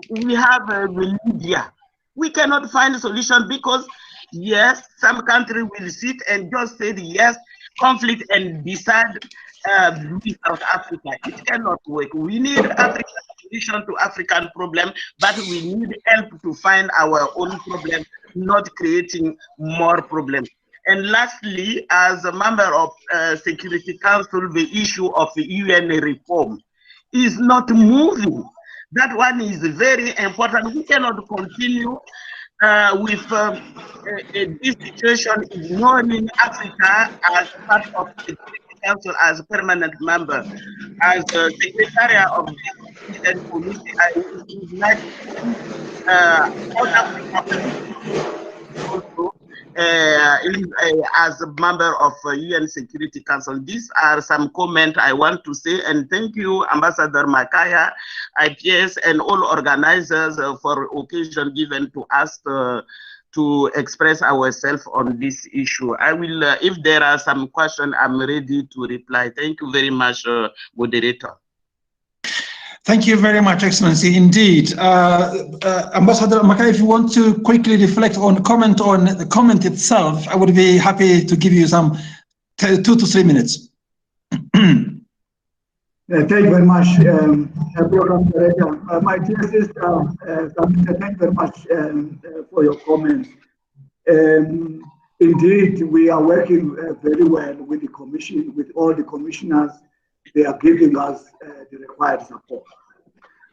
[SPEAKER 4] We have Libya. We cannot find a solution because, yes, some country will sit and just say yes, conflict and decide with South Africa. It cannot work. We need African solution to African problem, but we need help to find our own problem, not creating more problems. And lastly, as a member of Security Council, the issue of the UN reform is not moving. That one is very important. We cannot continue with this situation, ignoring Africa as part of the Security Council as a permanent member. As the Secretary of the Committee, I would like to see South Africa also as a member of UN Security Council. These are some comments I want to say, and thank you, Ambassador Makaya, IPS, and all organizers for occasion given to us to express ourselves on this issue. I will, if there are some questions, I'm ready to reply. Thank you very much, moderator.
[SPEAKER 1] Thank you very much, Excellency. Indeed. Ambassador Makaya, if you want to quickly reflect on the comment itself, I would be happy to give you some 2 to 3 minutes.
[SPEAKER 2] Thank you very much, Program Director. My dear sister, thank you very much for your comments. Indeed, we are working very well with the Commission, with all the commissioners. They are giving us the required support.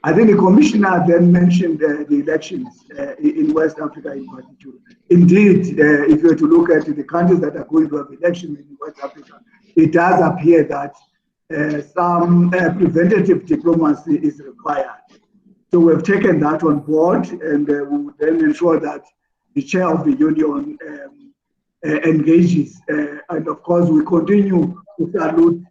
[SPEAKER 2] I think the commissioner then mentioned the elections in West Africa in particular. Indeed, if you were to look at the countries that are going to have elections in West Africa, it does appear that some preventative diplomacy is required. So we've taken that on board, and we will then ensure that the chair of the union engages. And of course, we continue to salute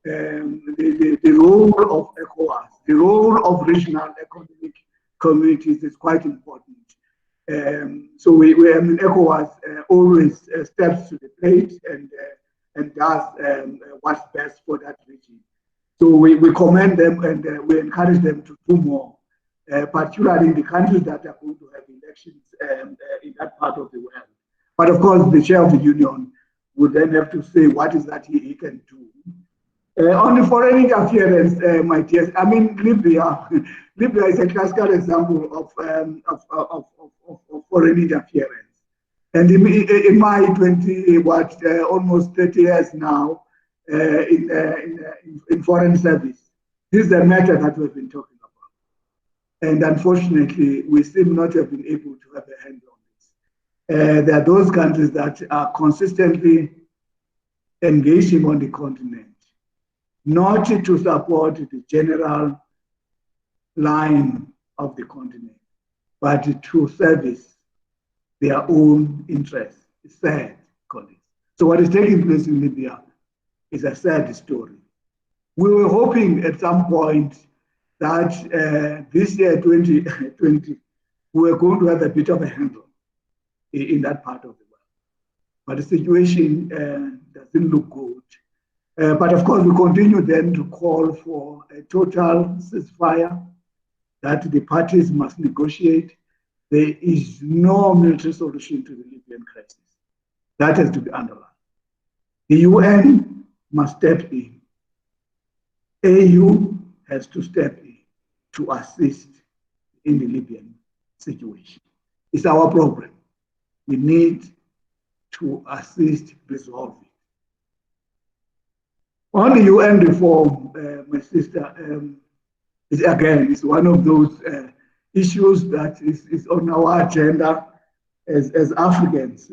[SPEAKER 2] the role of ECOWAS, the role of regional economic communities is quite important. So ECOWAS always steps to the plate and does what's best for that region. So we commend them and we encourage them to do more, particularly in the countries that are going to have elections in that part of the world. But of course, the chair of the union would then have to say what is that he can do. On the foreign interference, my dear, I mean, Libya is a classical example of foreign interference. And in my almost 30 years now in foreign service, this is the matter that we've been talking about. And unfortunately, we still not have been able to have a hand on this. There are those countries that are consistently engaging on the continent, not to support the general line of the continent, but to service their own interests. It's sad, colleagues. So what is taking place in Libya is a sad story. We were hoping at some point that this year, 2020, we were going to have a bit of a handle in that part of the world. But the situation doesn't look good. But of course, we continue then to call for a total ceasefire that the parties must negotiate. There is no military solution to the Libyan crisis. That has to be underlined. The UN must step in. AU has to step in to assist in the Libyan situation. It's our problem. We need to assist resolve it. On the UN reform, my sister, it's one of those issues that is on our agenda as Africans.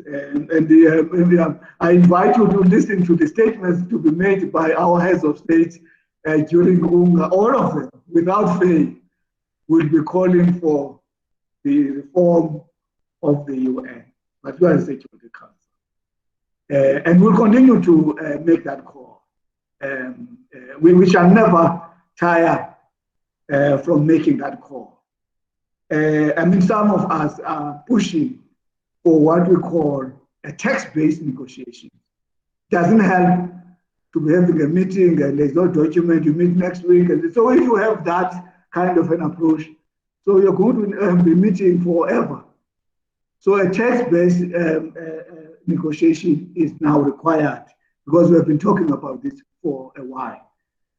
[SPEAKER 2] I invite you to listen to the statements to be made by our heads of state during UNGA. All of them, without fail, will be calling for the reform of the UN, particularly Security Council. And we'll continue to make that call. We shall never tire from making that call. I mean, some of us are pushing for what we call a text-based negotiation. It doesn't help to be having a meeting and there's no document, you meet next week. And so if you have that kind of an approach, so you're going to be meeting forever. So a text-based negotiation is now required because we have been talking about this for a while.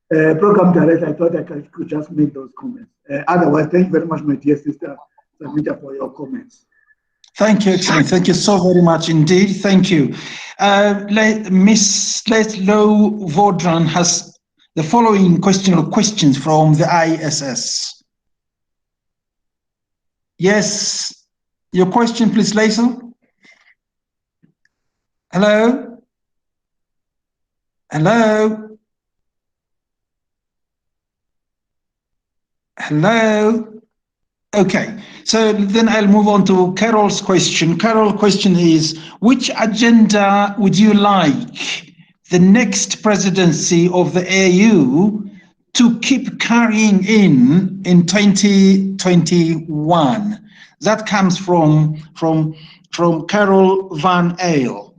[SPEAKER 2] Program Director, I thought I could just make those comments. Otherwise, thank you very much, my dear sister Samita, for your comments.
[SPEAKER 1] Thank you, Excellent. Thank you so very much indeed. Thank you. Ms. Letlow Vodran has the following question or questions from the ISS. Yes, your question, please, Leslie. Hello? Hello? Hello? Okay, so then I'll move on to Carol's question. Carol's question is, which agenda would you like the next presidency of the AU to keep carrying in 2021? That comes from Carol Van Ale.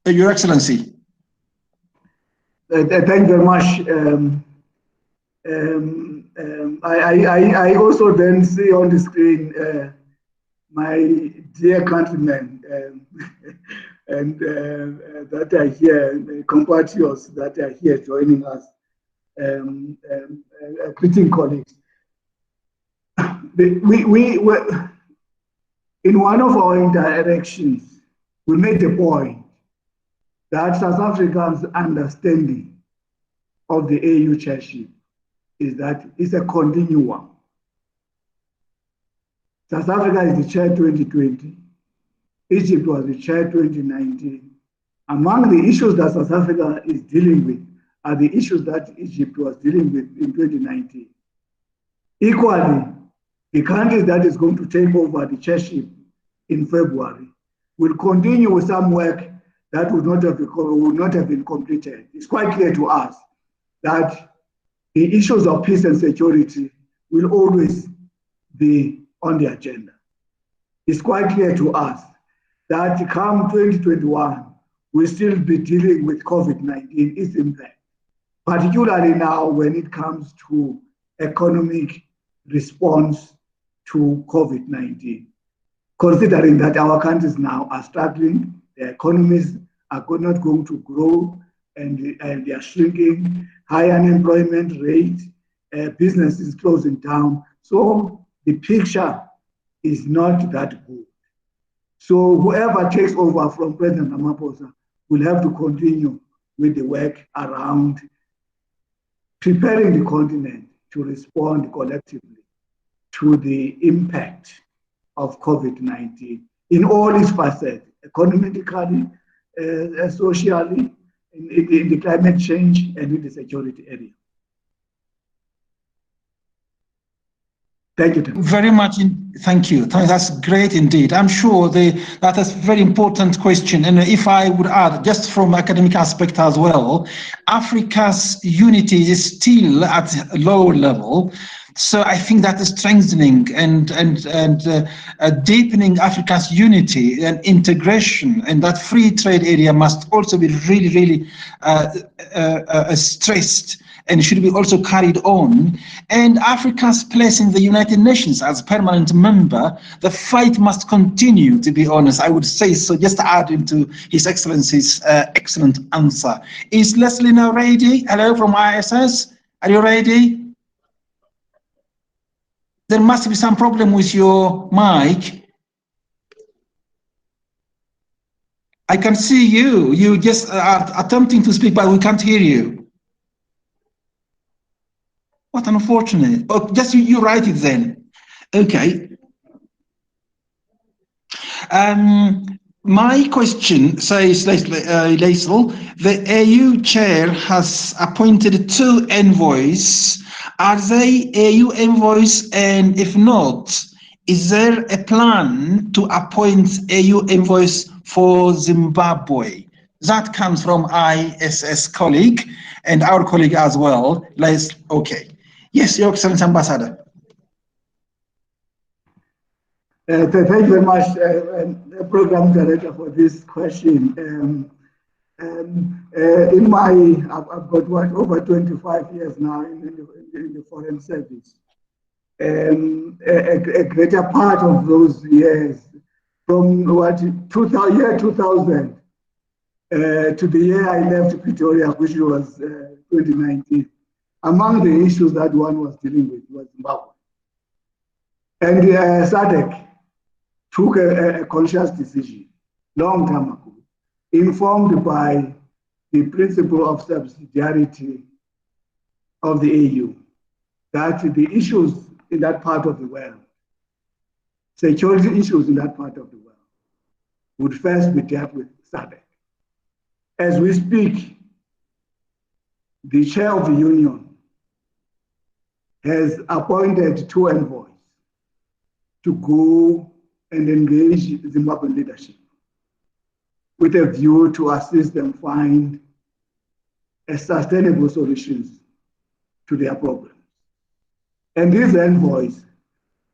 [SPEAKER 1] Your Excellency.
[SPEAKER 2] Thank you very much. I also then see on the screen my dear countrymen and that are here, compatriots that are here joining us, greeting colleagues. We were, in one of our interactions, we made the point that South Africa's understanding of the AU chairship is that it's a continuum. South Africa is the chair 2020. Egypt was the chair 2019. Among the issues that South Africa is dealing with are the issues that Egypt was dealing with in 2019. Equally, the country that is going to take over the chairship in February will continue with some work that would not have been completed. It's quite clear to us that the issues of peace and security will always be on the agenda. It's quite clear to us that come 2021, we'll still be dealing with COVID-19, its impact, particularly now when it comes to economic response to COVID-19. Considering that our countries now are struggling, their economies are not going to grow, and they are shrinking, high unemployment rate, businesses closing down. So the picture is not that good. So whoever takes over from President Ramaphosa will have to continue with the work around preparing the continent to respond collectively to the impact of COVID-19 in all its facets, economically, socially, in the climate change, and in the security area. Thank you.
[SPEAKER 1] Very much. Thank you. That's great indeed. I'm sure that is a very important question. And if I would add, just from academic aspect as well, Africa's unity is still at a lower level. So I think that is strengthening and deepening Africa's unity and integration, and that free trade area must also be really, really stressed and should be also carried on. And Africa's place in the United Nations as permanent member, the fight must continue, to be honest, I would say so, just to add into His Excellency's excellent answer. Is Leslie now ready? Hello from ISS, are you ready? There must be some problem with your mic. I can see you. You just are attempting to speak, but we can't hear you. What unfortunate. Oh, just you write it then. Okay. My question says, Laisel, the AU chair has appointed 2 envoys. Are they AU envoys? And if not, is there a plan to appoint AU envoys for Zimbabwe? That comes from ISS colleague and our colleague as well. Okay. Yes, Your Excellency Ambassador.
[SPEAKER 2] Thank you very much, Program Director, for this question. I've got over 25 years now in the Foreign Service. A greater part of those years, from year 2000 to the year I left Pretoria, which was 2019, among the issues that one was dealing with was Zimbabwe. And SADC took a conscious decision long time ago, informed by the principle of subsidiarity of the AU, that the issues in that part of the world, security issues in that part of the world, would first be dealt with SADC. As we speak, the chair of the union has appointed 2 envoys to go and engage the Zimbabwean leadership with a view to assist them find a sustainable solutions to their problems. And these envoys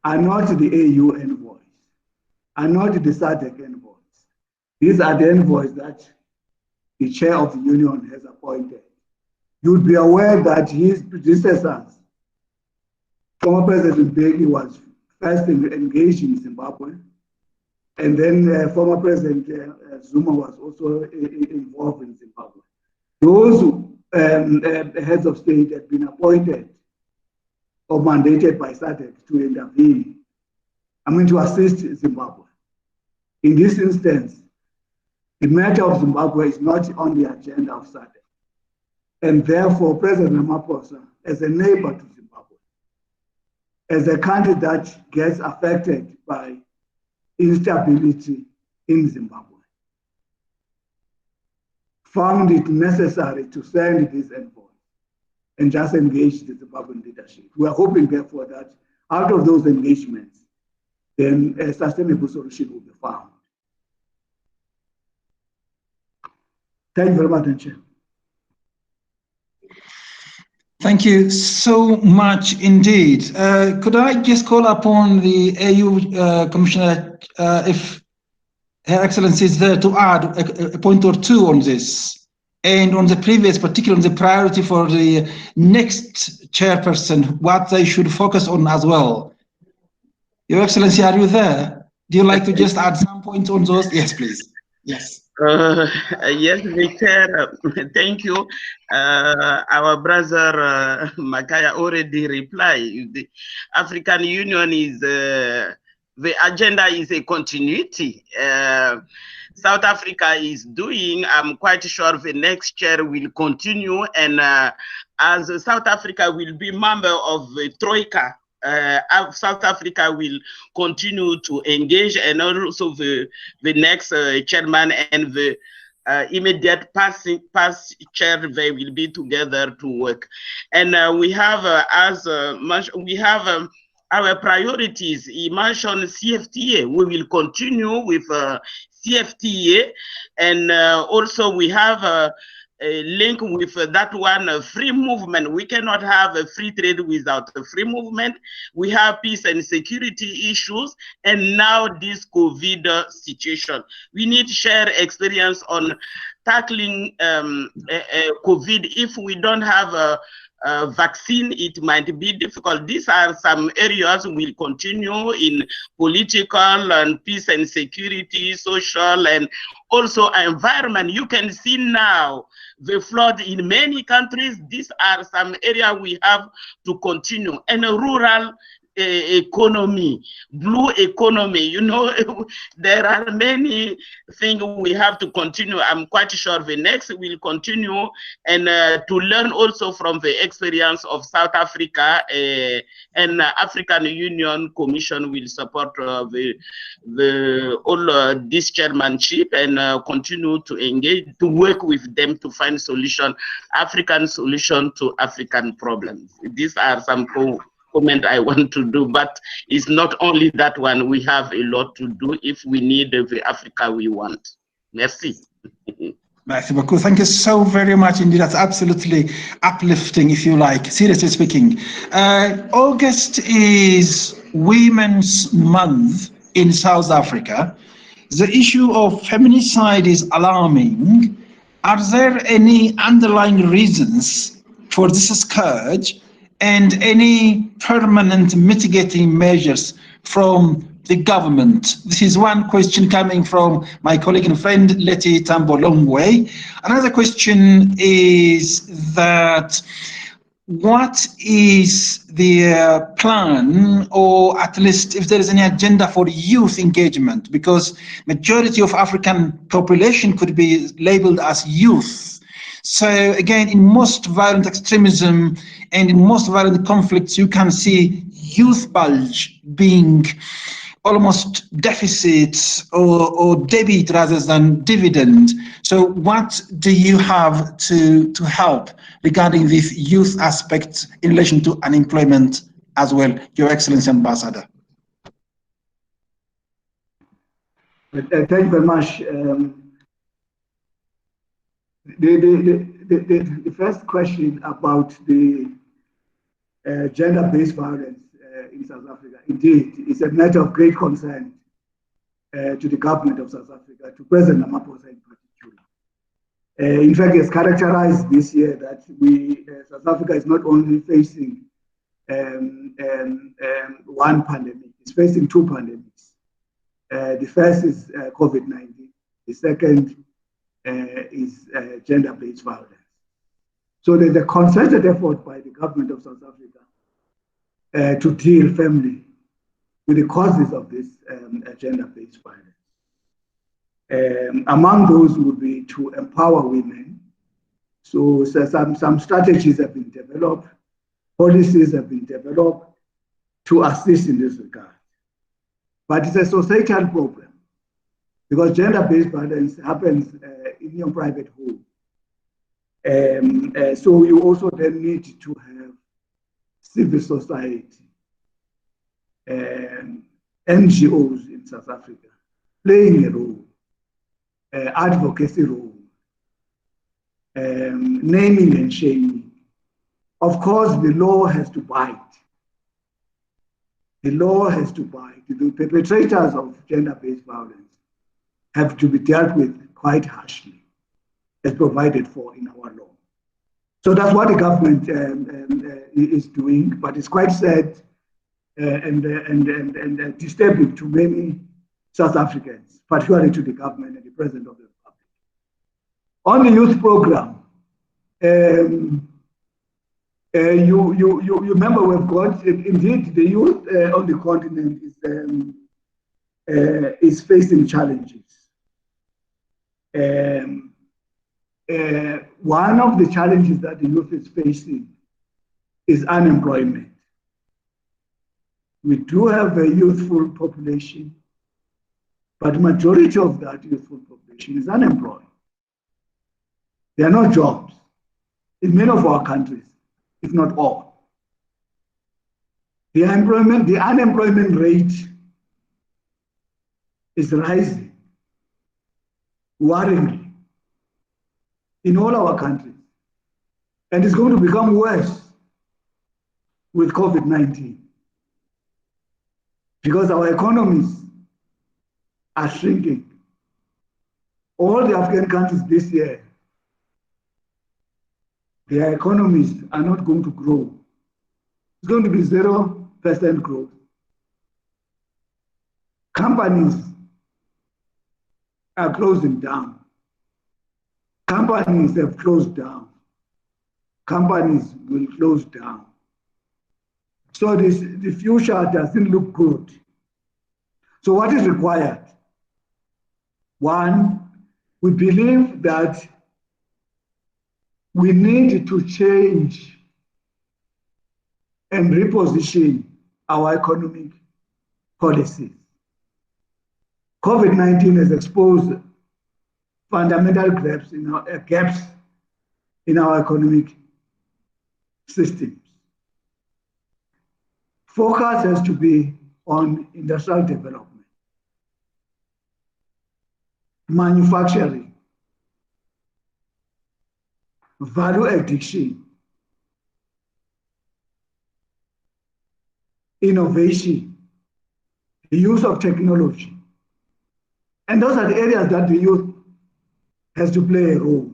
[SPEAKER 2] are not the AU envoys, are not the SADC envoys. These are the envoys that the chair of the union has appointed. You'd be aware that his predecessors, former President Mbeki was first engaged in Zimbabwe, and then former President Zuma was also involved in Zimbabwe. Those heads of state had been appointed or mandated by SADC to intervene, to assist Zimbabwe. In this instance, the matter of Zimbabwe is not on the agenda of SADC, and therefore President Ramaphosa, as a neighbor to Zimbabwe, as a country that gets affected by instability in Zimbabwe, found it necessary to send these envoys and just engage the Zimbabwean leadership. We are hoping, therefore, that out of those engagements, then a sustainable solution will be found. Thank you very much, Chair.
[SPEAKER 1] Thank you so much indeed. Could I just call upon the AU Commissioner, if Her Excellency is there, to add a point or two on this, and on the previous, particularly on the priority for the next chairperson, what they should focus on as well. Your Excellency, are you there? Do you like to just add some points on those? Yes, please. Yes.
[SPEAKER 4] Yes, Victor, thank you. Our brother Makaya already replied. The African Union is, the agenda is a continuity. South Africa is doing, I'm quite sure the next chair will continue, and as South Africa will be member of the Troika, South Africa will continue to engage, and also the next chairman and the immediate past chair, they will be together to work. And we have, we have our priorities. He mentioned CFTA. We will continue with CFTA, and also we have a link with that one, free movement. We cannot have a free trade without a free movement. We have peace and security issues, and now this COVID situation. We need to share experience on tackling COVID. If we don't have vaccine, it might be difficult. These are some areas we'll continue in political and peace and security, social, and also environment. You can see now the flood in many countries. These are some areas we have to continue. And a rural economy, blue economy, you know, there are many things we have to continue. I'm quite sure the next will continue, and to learn also from the experience of South Africa, and African Union Commission will support all this chairmanship, and continue to engage, to work with them to find solution, African solution to African problems. These are some comment I want to do, but it's not only that one. We have a lot to do if we need the Africa we want. Merci.
[SPEAKER 1] Merci beaucoup. Thank you so very much indeed. That's absolutely uplifting, if you like, seriously speaking. August is Women's Month in South Africa. The issue of feminicide is alarming. Are there any underlying reasons for this scourge, and any permanent mitigating measures from the government? This is one question coming from my colleague and friend Leti Tambolongwe. Another question is that what is the plan, or at least if there is any agenda for youth engagement, because majority of African population could be labeled as youth. So again, in most violent extremism and in most violent conflicts, you can see youth bulge being almost deficit or debit rather than dividend. So what do you have to help regarding this youth aspect in relation to unemployment as well, Your Excellency Ambassador?
[SPEAKER 2] Thank you very much. The first question about the gender-based violence in South Africa, indeed, is a matter of great concern to the government of South Africa, to President Ramaphosa in particular. In fact, it's characterized this year that South Africa is not only facing one pandemic, it's facing two pandemics. The first is COVID-19. The second is gender-based violence. So there's a concerted effort by the government of South Africa to deal firmly with the causes of this gender-based violence. Among those would be to empower women. So some strategies have been developed, policies have been developed to assist in this regard. But it's a societal problem, because gender-based violence happens in your private home. So you also then need to have civil society, NGOs in South Africa playing a role, advocacy role, naming and shaming. Of course, the law has to bite. The law has to bite. The perpetrators of gender-based violence have to be dealt with quite harshly, as provided for in our law. So that's what the government is doing, but it's quite sad and disturbing to many South Africans, particularly to the government and the President of the Republic. On the youth program, you remember we've got, indeed, the youth on the continent is facing challenges. One of the challenges that the youth is facing is unemployment. We do have a youthful population, but the majority of that youthful population is unemployed. There are no jobs in many of our countries, if not all. The unemployment rate is rising worryingly in all our countries, and it's going to become worse with COVID-19, because our economies are shrinking. All the African countries this year their economies are not going to grow. It's going to be 0% growth. Companies are closing down. Companies have closed down. Companies will close down. So the future doesn't look good. So what is required? One, we believe that we need to change and reposition our economic policies. COVID-19 has exposed fundamental gaps in our economic systems. Focus has to be on industrial development, manufacturing, value addition, innovation, the use of technology. And those are the areas that the youth has to play a role.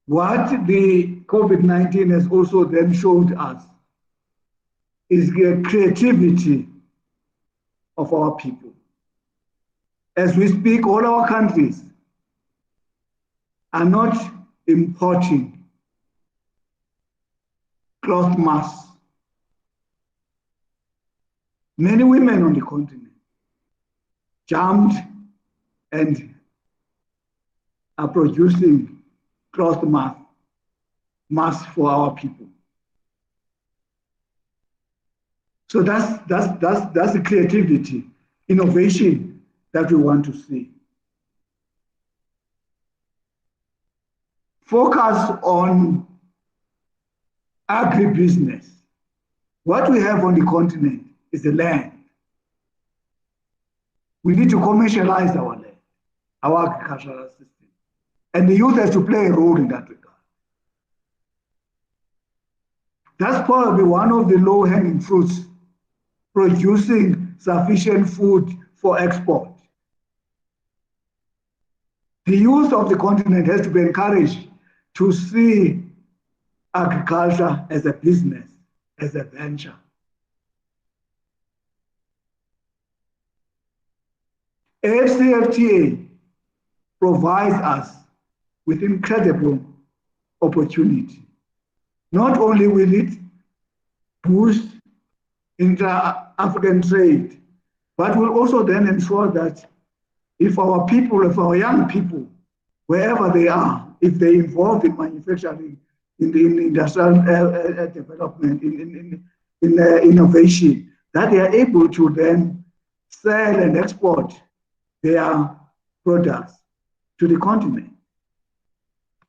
[SPEAKER 2] What the COVID-19 has also then showed us is the creativity of our people. As we speak, all our countries are not importing cloth masks. Many women on the continent jumped and are producing cloth masks for our people. So that's the creativity, innovation that we want to see. Focus on agribusiness. What we have on the continent is the land. We need to commercialize our land, our agricultural system. And the youth has to play a role in that regard. That's probably one of the low-hanging fruits, producing sufficient food for export. The youth of the continent has to be encouraged to see agriculture as a business, as a venture. AFCFTA provides us with incredible opportunity. Not only will it boost inter-African trade, but will also then ensure that if our people, if our young people, wherever they are, if they're involved in manufacturing, in the industrial development, in innovation, that they are able to then sell and export their products to the continent.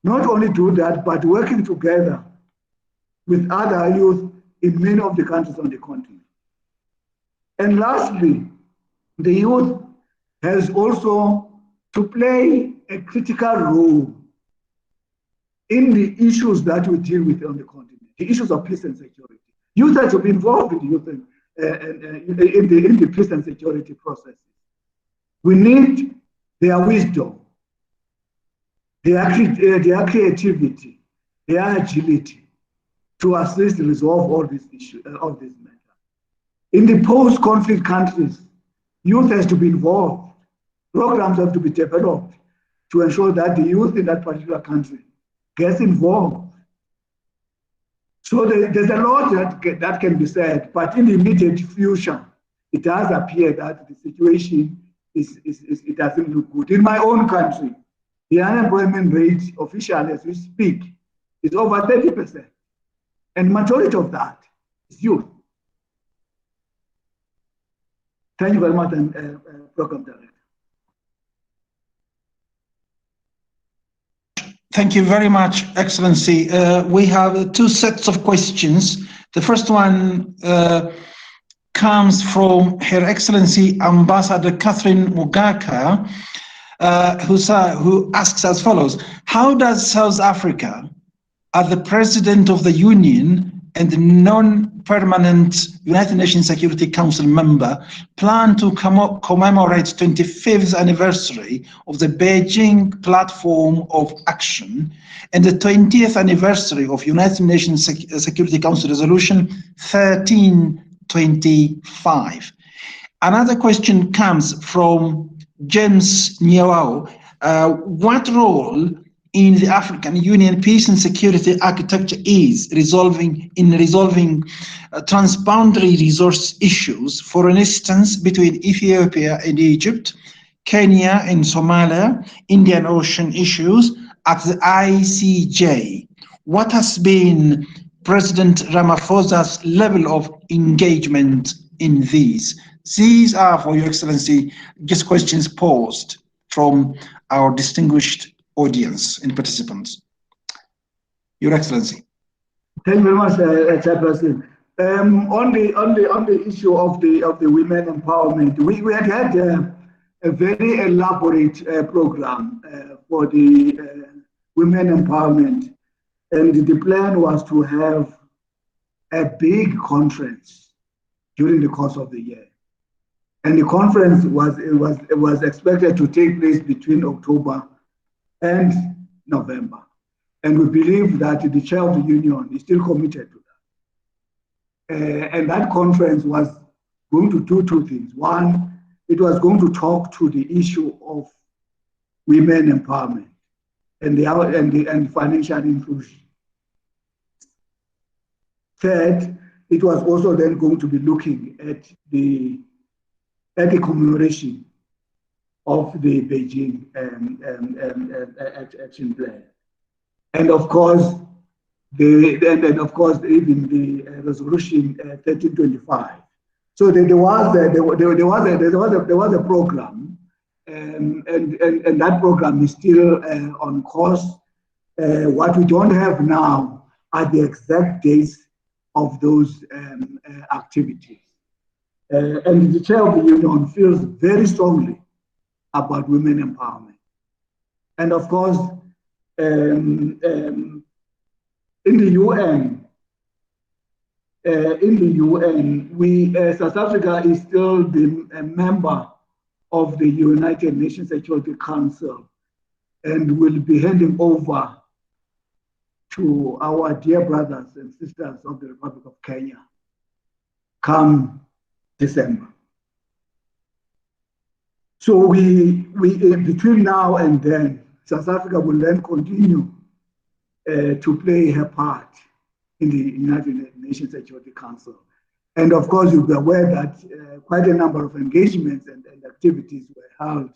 [SPEAKER 2] Not only do that, but working together with other youth in many of the countries on the continent. And lastly, the youth has also to play a critical role in the issues that we deal with on the continent, the issues of peace and security. Youth has to be involved in the youth in the peace and security processes. We need their wisdom, their creativity, their agility to assist resolve all these issues, all these matters. In the post-conflict countries, youth has to be involved. Programs have to be developed to ensure that the youth in that particular country gets involved. So there's a lot that can be said, but in the immediate future, it does appear that the situation it doesn't look good. In my own country, the unemployment rate officially as we speak is over 30%. And majority of that is youth. Thank you very much, Program Director.
[SPEAKER 1] Thank you very much, Excellency. We have two sets of questions. The first one comes from Her Excellency Ambassador Catherine Mugaka, who asks as follows: how does South Africa, as the President of the Union and permanent United Nations Security Council member, plan to commemorate 25th anniversary of the Beijing Platform of Action and the 20th anniversary of United Nations Security Council Resolution 1325. Another question comes from James Nyawao. What role in the African Union peace and security architecture is resolving transboundary resource issues, for instance, between Ethiopia and Egypt, Kenya and Somalia, Indian Ocean issues at the ICJ? What has been President Ramaphosa's level of engagement in these? These are, for Your Excellency, just questions posed from our distinguished audience and participants. Your Excellency.
[SPEAKER 2] Thank you very much, Chairperson. On the issue of the women empowerment, we had a very elaborate program for the women empowerment, and the plan was to have a big conference during the course of the year. And the conference was expected to take place between October and November. And we believe that the chair of the union is still committed to that. And that conference was going to do two things. One, it was going to talk to the issue of women empowerment and financial inclusion. Third, it was also then going to be looking at the commemoration of the Beijing action plan, and of course, even the resolution 1325. So there was a program, and that program is still on course. What we don't have now are the exact dates of those activities. And the chair of the union feels very strongly about women empowerment. And of course, in the UN, South Africa is still a member of the United Nations Security Council, and will be handing over to our dear brothers and sisters of the Republic of Kenya come December. So we between now and then, South Africa will then continue to play her part in the United Nations Security Council. And of course, you'll be aware that quite a number of engagements and activities were held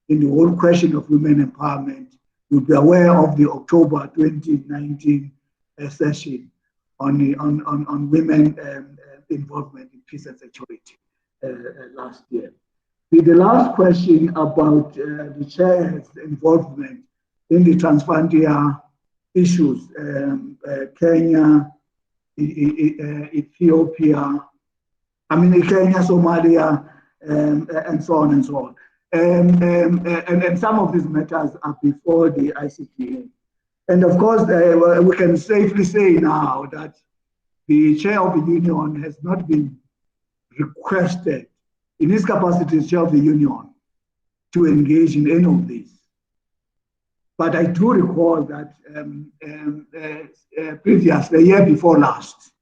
[SPEAKER 2] in the whole question of women empowerment. You'll be aware of the October 2019 session on women involvement in peace and security last year. The last question about the chair's involvement in the transfrontier issues, Kenya, Ethiopia, Kenya, Somalia, and so on and so on. And some of these matters are before the ICTA. And of course, we can safely say now that the chair of the union has not been requested in his capacity as chair of the union to engage in any of this. But I do recall that previously, the year before last,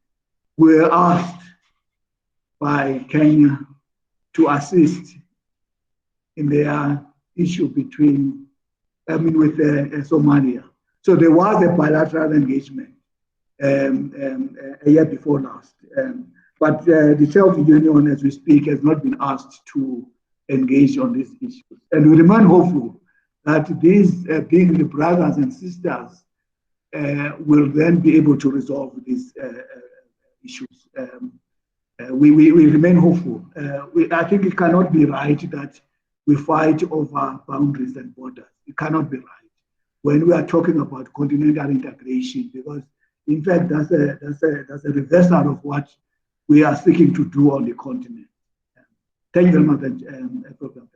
[SPEAKER 2] we were asked by Kenya to assist in their issue with Somalia. So there was a bilateral engagement a year before last. But the chair of the union, as we speak, has not been asked to engage on these issues. And we remain hopeful that these, being the brothers and sisters, will then be able to resolve these issues. We remain hopeful. I think it cannot be right that we fight over boundaries and borders. It cannot be right when we are talking about continental integration, because in fact that's a reversal of what we are seeking to do on the continent. Thank you very much, Program.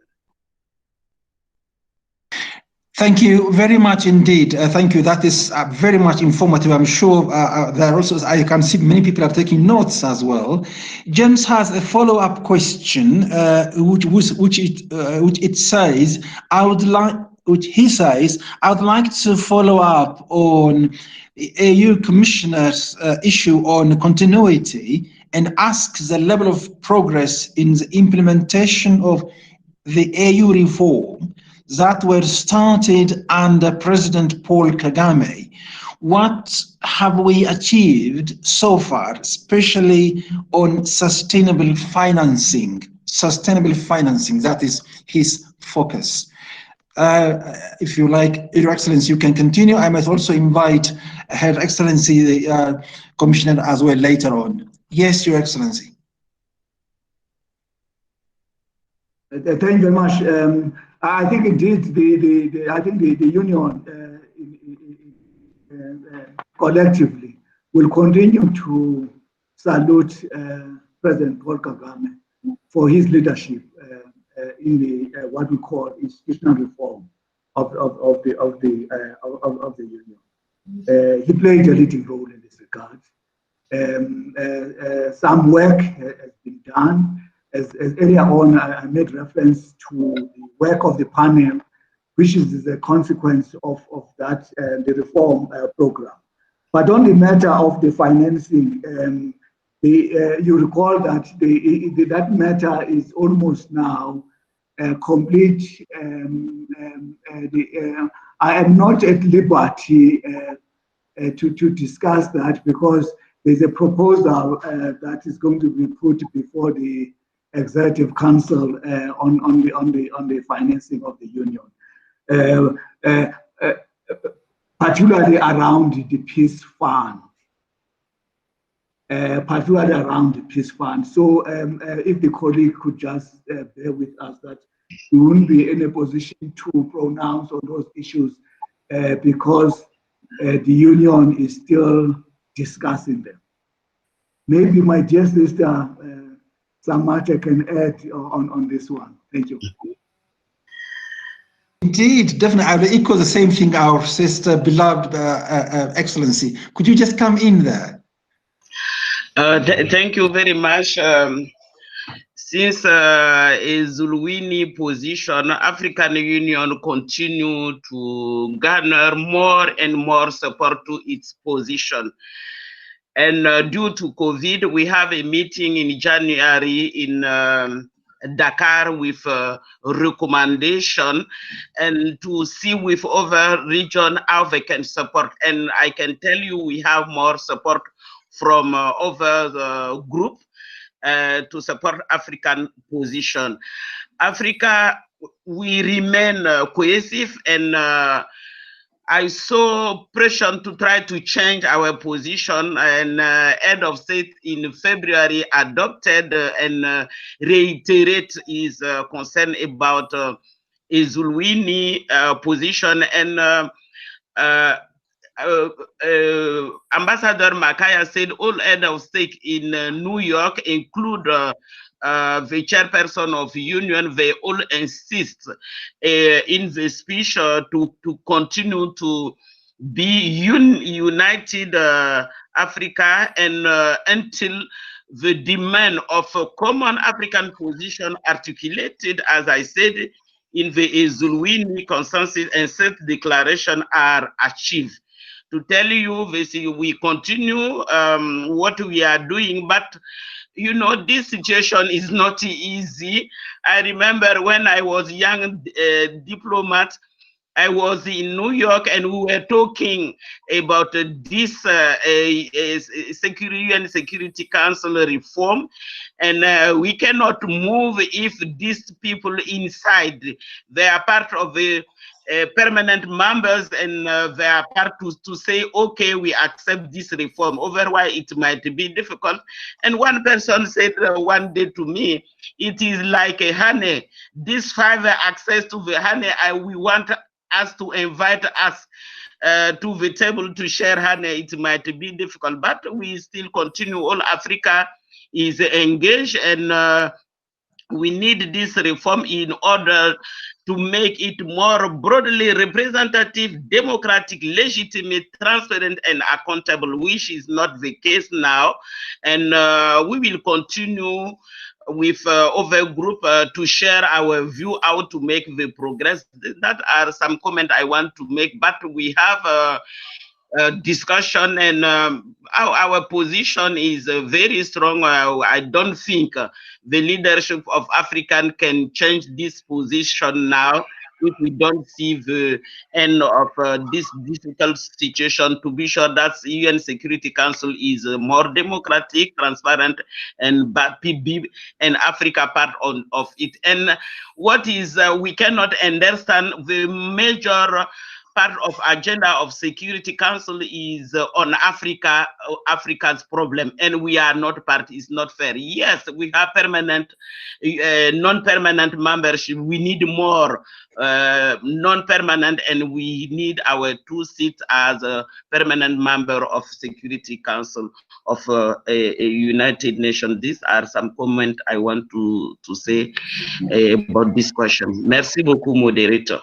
[SPEAKER 1] Thank you very much indeed. Thank you. That is very much informative. I'm sure there are also, I can see many people are taking notes as well. James has a follow-up question, which it says, which he says, I would like to follow up on AU Commissioner's issue on continuity and ask the level of progress in the implementation of the AU reform that were started under President Paul Kagame. What have we achieved so far, especially on sustainable financing? Sustainable financing, that is his focus. If you like, Your Excellency, you can continue. I might also invite Her Excellency, the Commissioner, as well later on. Yes, Your Excellency.
[SPEAKER 2] Thank you very much. I think indeed the union collectively will continue to salute President Paul Kagame for his leadership in the what we call institutional reform of the union. He played a leading role in this regard. Some work has been done. As earlier on, I made reference to the work of the panel, which is the consequence of that, the reform program. But on the matter of the financing, you recall that that matter is almost now complete. I am not at liberty to discuss that because there's a proposal that is going to be put before the Executive Council on the financing of the union, particularly around the peace fund. So if the colleague could just bear with us that we wouldn't be in a position to pronounce on those issues because the union is still discussing them. Maybe my dear sister, Samata can add on this one. Thank you.
[SPEAKER 1] Indeed, definitely. I will echo the same thing, our sister, beloved Excellency. Could you just come in there?
[SPEAKER 4] Thank you very much. Since a Zuluini position, African Union continue to garner more and more support to its position. And due to COVID, we have a meeting in January in Dakar with a recommendation and to see with other region how they can support. And I can tell you we have more support from other group to support African position. Africa, we remain cohesive, and I saw pressure to try to change our position, and head of state in February adopted and reiterate his concern about Zuluini position, and Ambassador Makaya said all head of state in New York, include the chairperson of the union, they all insist in the speech to continue to be united Africa, and until the demand of a common African position articulated, as I said, in the Zuluini consensus and self-declaration are achieved. To tell you this, we continue what we are doing, but you know, this situation is not easy. I remember when I was young diplomat, I was in New York and we were talking about this UN Security Council reform, and we cannot move if these people inside, they are part of the permanent members, and they are part to say, okay, we accept this reform. Otherwise, it might be difficult. And one person said one day to me, it is like a honey. This five access to the honey, we want us to invite us to the table to share honey. It might be difficult, but we still continue. All Africa is engaged, and we need this reform in order to make it more broadly representative, democratic, legitimate, transparent, and accountable, which is not the case now. And we will continue with other group to share our view how to make the progress. That are some comments I want to make, but we have discussion, and our position is very strong. I don't think the leadership of African can change this position now if we don't see the end of this difficult situation, to be sure that UN Security Council is more democratic, transparent, and PB and Africa part of it. And what is we cannot understand, the major part of agenda of Security Council is on Africa, Africa's problem, and we are not part. It's not fair. Yes, we have permanent, non-permanent membership. We need more non-permanent, and we need our 2 seats as a permanent member of Security Council of a United Nations. These are some comments I want to say about this question. Merci beaucoup, moderator.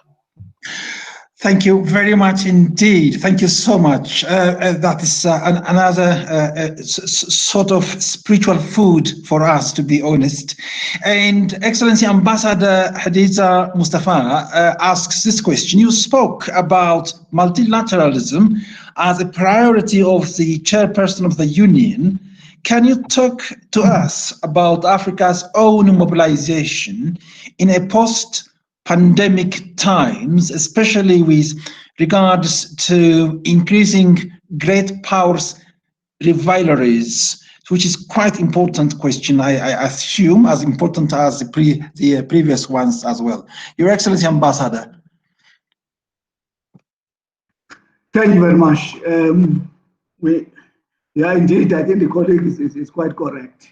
[SPEAKER 1] Thank you very much indeed. Thank you so much. That is another sort of spiritual food for us, to be honest. And Excellency Ambassador Hadiza Mustafa asks this question. You spoke about multilateralism as a priority of the chairperson of the Union. Can you talk to us about Africa's own mobilization in a post-pandemic times, especially with regards to increasing great powers rivalries, which is quite important question, I assume, as important as the previous ones as well. Your Excellency Ambassador.
[SPEAKER 2] Thank you very much. Yeah, indeed, I think the colleague is quite correct.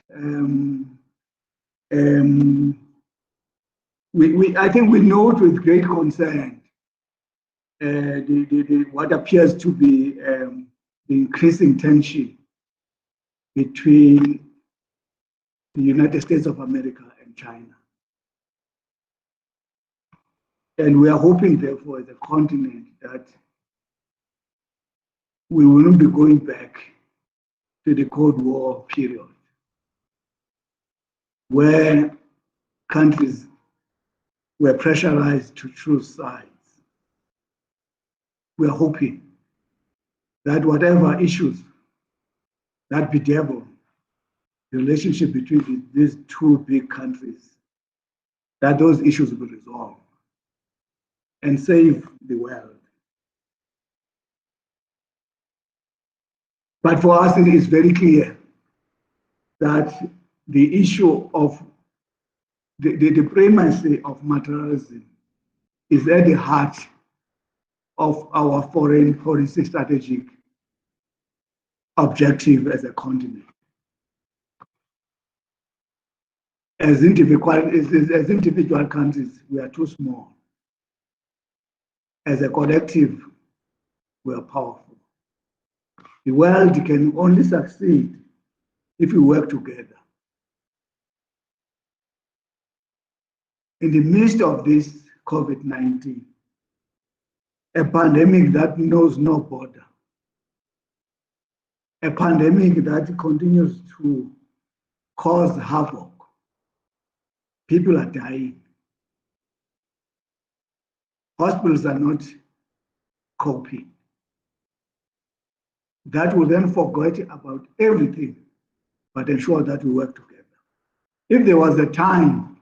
[SPEAKER 2] I think we note with great concern what appears to be the increasing tension between the United States of America and China. And we are hoping, therefore, as a continent, that we will not be going back to the Cold War period, where countries were pressurized to choose sides. We're hoping that whatever issues that bedevil the relationship between these 2 big countries, that those issues will be resolved and save the world. But for us, it is very clear that the issue of the primacy of materialism is at the heart of our foreign policy strategic objective as a continent. As individual countries, we are too small. As a collective, we are powerful. The world can only succeed if we work together. In the midst of this COVID-19, a pandemic that knows no border, a pandemic that continues to cause havoc. People are dying. Hospitals are not coping. That will then forget about everything, but ensure that we work together. If there was a time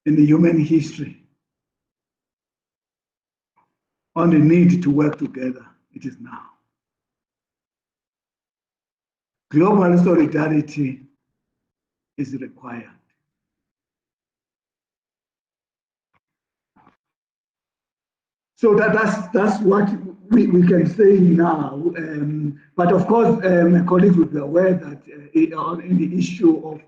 [SPEAKER 2] in the human history on the need to work together, it is now. Global solidarity is required. So that's what we can say now. But of course, my colleagues will be aware that in the issue of,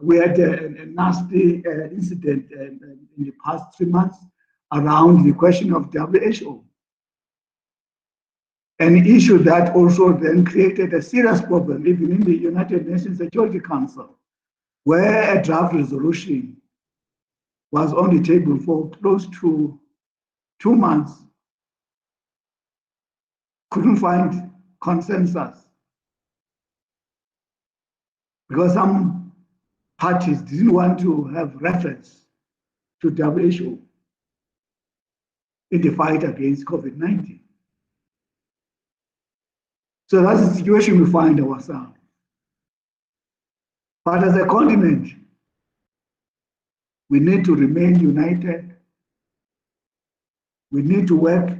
[SPEAKER 2] we had a nasty incident in the past 3 months around the question of WHO. An issue that also then created a serious problem even in the United Nations Security Council, where a draft resolution was on the table for close to 2 months. Couldn't find consensus because some parties didn't want to have reference to WHO in the fight against COVID-19. So that's the situation we find ourselves. But as a continent, we need to remain united. We need to work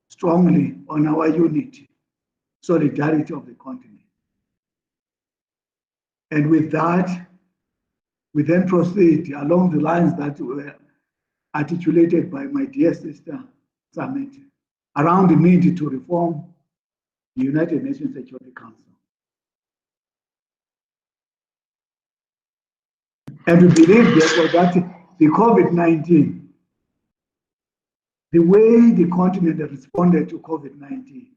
[SPEAKER 2] strongly on our unity, solidarity of the continent. And with that, we then proceed along the lines that were articulated by my dear sister, Samit, around the need to reform the United Nations Security Council. And we believe, therefore, that the COVID-19, the way the continent has responded to COVID-19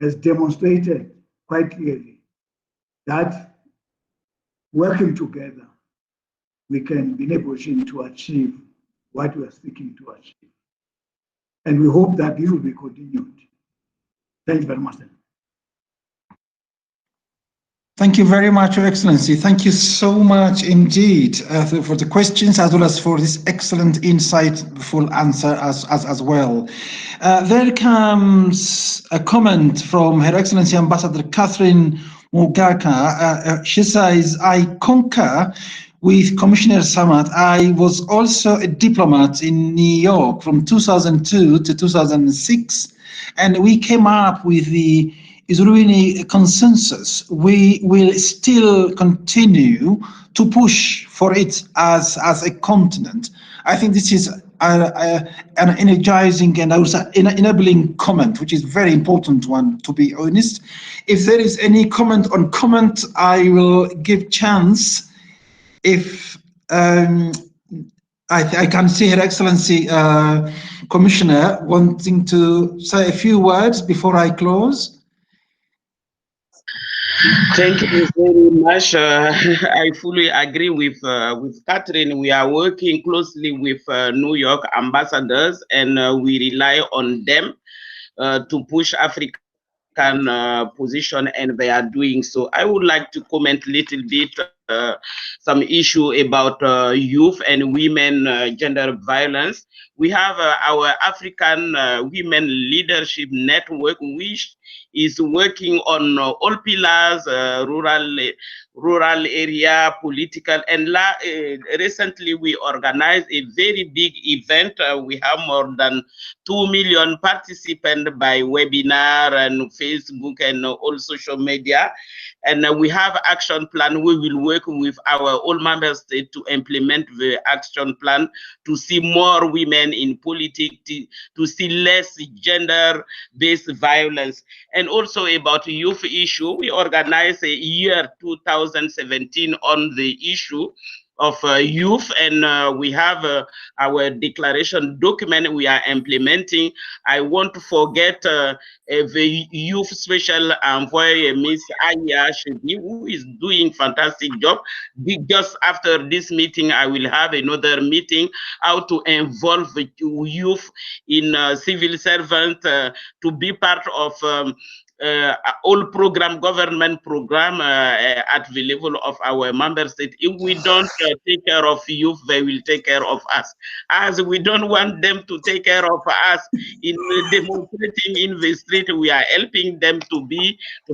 [SPEAKER 2] has demonstrated quite clearly that working together, we can be in a position to achieve what we are seeking to achieve. And we hope that this will be continued. Thank you very much.
[SPEAKER 1] Thank you very much, Your Excellency. Thank you so much indeed for the questions, as well as for this excellent, insightful answer as well. There comes a comment from Her Excellency Ambassador Catherine Mugaka. She says, I concur with Commissioner Samad. I was also a diplomat in New York from 2002 to 2006, and we came up with the Izurwini consensus. We will still continue to push for it as a continent. I think this is an energizing and also enabling comment, which is very important one, to be honest. If there is any comment on comment, I will give chance. If I can see Her Excellency Commissioner wanting to say a few words before I close.
[SPEAKER 4] Thank you very much. I fully agree with Catherine. We are working closely with New York ambassadors, and we rely on them to push African position, and they are doing so. I would like to comment a little bit some issue about youth and women gender violence. We have our African Women Leadership Network, which is working on all pillars, rural area, political, and recently we organized a very big event. We have more than 2 million participants by webinar and Facebook and all social media. And we have action plan. We will work with our all member states to implement the action plan to see more women in politics, to see less gender-based violence. And also about youth issue, we organized a year 2017 on the issue of youth, and we have our declaration document we are implementing. I won't forget the youth special envoy, Miss Aya Shebi, who is doing fantastic job. Just after this meeting, I will have another meeting how to involve the youth in civil servant to be part of all government program at the level of our member state. If we don't take care of youth, they will take care of us. As we don't want them to take care of us in demonstrating in the street, we are helping them to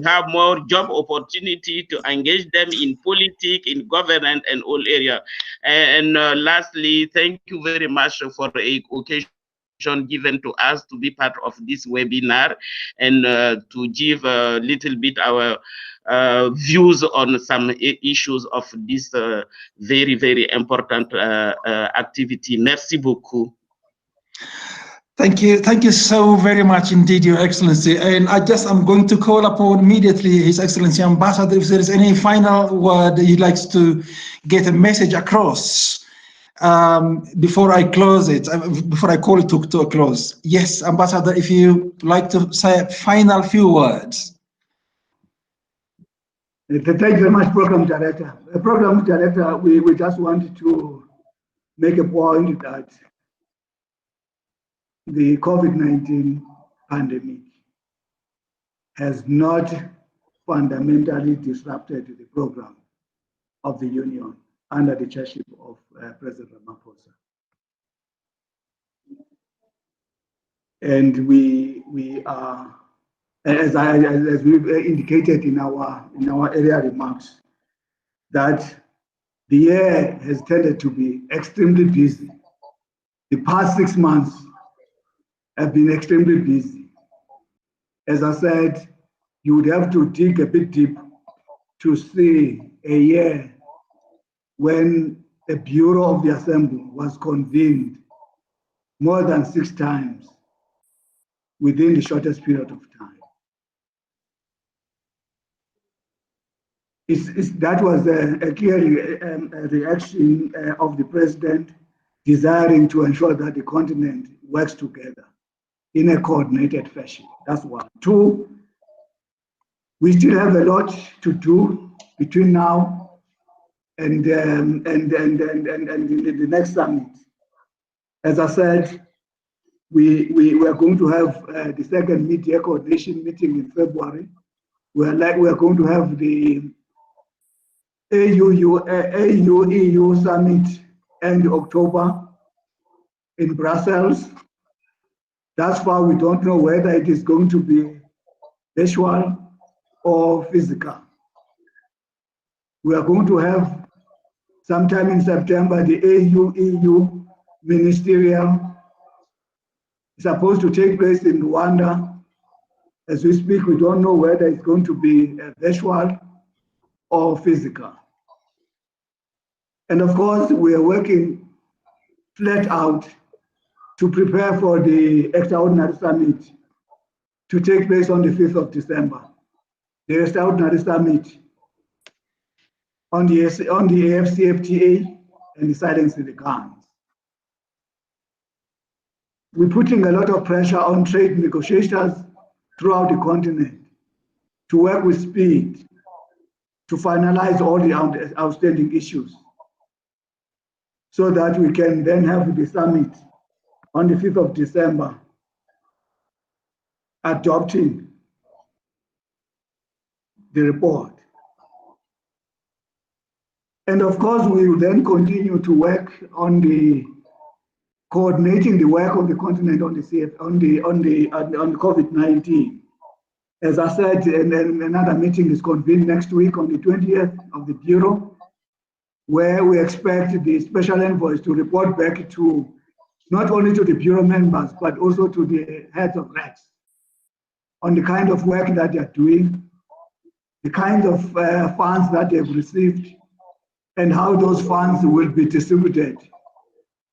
[SPEAKER 4] have more job opportunity, to engage them in politics, in government, and all area. And lastly, thank you very much for the occasion given to us to be part of this webinar and to give a little bit our views on some issues of this very, very important activity. Merci beaucoup.
[SPEAKER 1] Thank you so very much indeed, Your Excellency. And I'm going to call upon immediately His Excellency Ambassador if there is any final word he'd like to get a message across. Before I close it, before I call it to a close. Yes, Ambassador, if you like to say a final few words.
[SPEAKER 2] Thank you very much, Program Director. Program Director, we just wanted to make a point that the COVID-19 pandemic has not fundamentally disrupted the program of the Union under the chairship of President Ramaphosa. And we are, as we've indicated in our earlier remarks, that the year has tended to be extremely busy. The past 6 months have been extremely busy. As I said, you would have to dig a bit deep to see a year when a Bureau of the Assembly was convened more than 6 times within the shortest period of time. That was a clear reaction of the president desiring to ensure that the continent works together in a coordinated fashion. That's one. 2, we still have a lot to do between now and the next summit. As I said, we are going to have the second mid-year coordination meeting in February. We are going to have the AU-EU summit end October in Brussels. Thus far, we don't know whether it is going to be virtual or physical. We are going to have sometime in September the AU-EU ministerial. It's supposed to take place in Rwanda. As we speak, we don't know whether it's going to be virtual or physical. And of course, we are working flat out to prepare for the extraordinary summit to take place on the 5th of December. The extraordinary summit on the AFCFTA and the silencing the guns. We're putting a lot of pressure on trade negotiators throughout the continent to work with speed to finalize all the outstanding issues so that we can then have the summit on the 5th of December adopting the report. And of course, we will then continue to work on the coordinating the work of the continent on the COVID-19. As I said, and then another meeting is convened next week on the 20th of the Bureau, where we expect the special envoys to report back to not only to the Bureau members, but also to the heads of REX on the kind of work that they are doing, the kind of funds that they've received, and how those funds will be distributed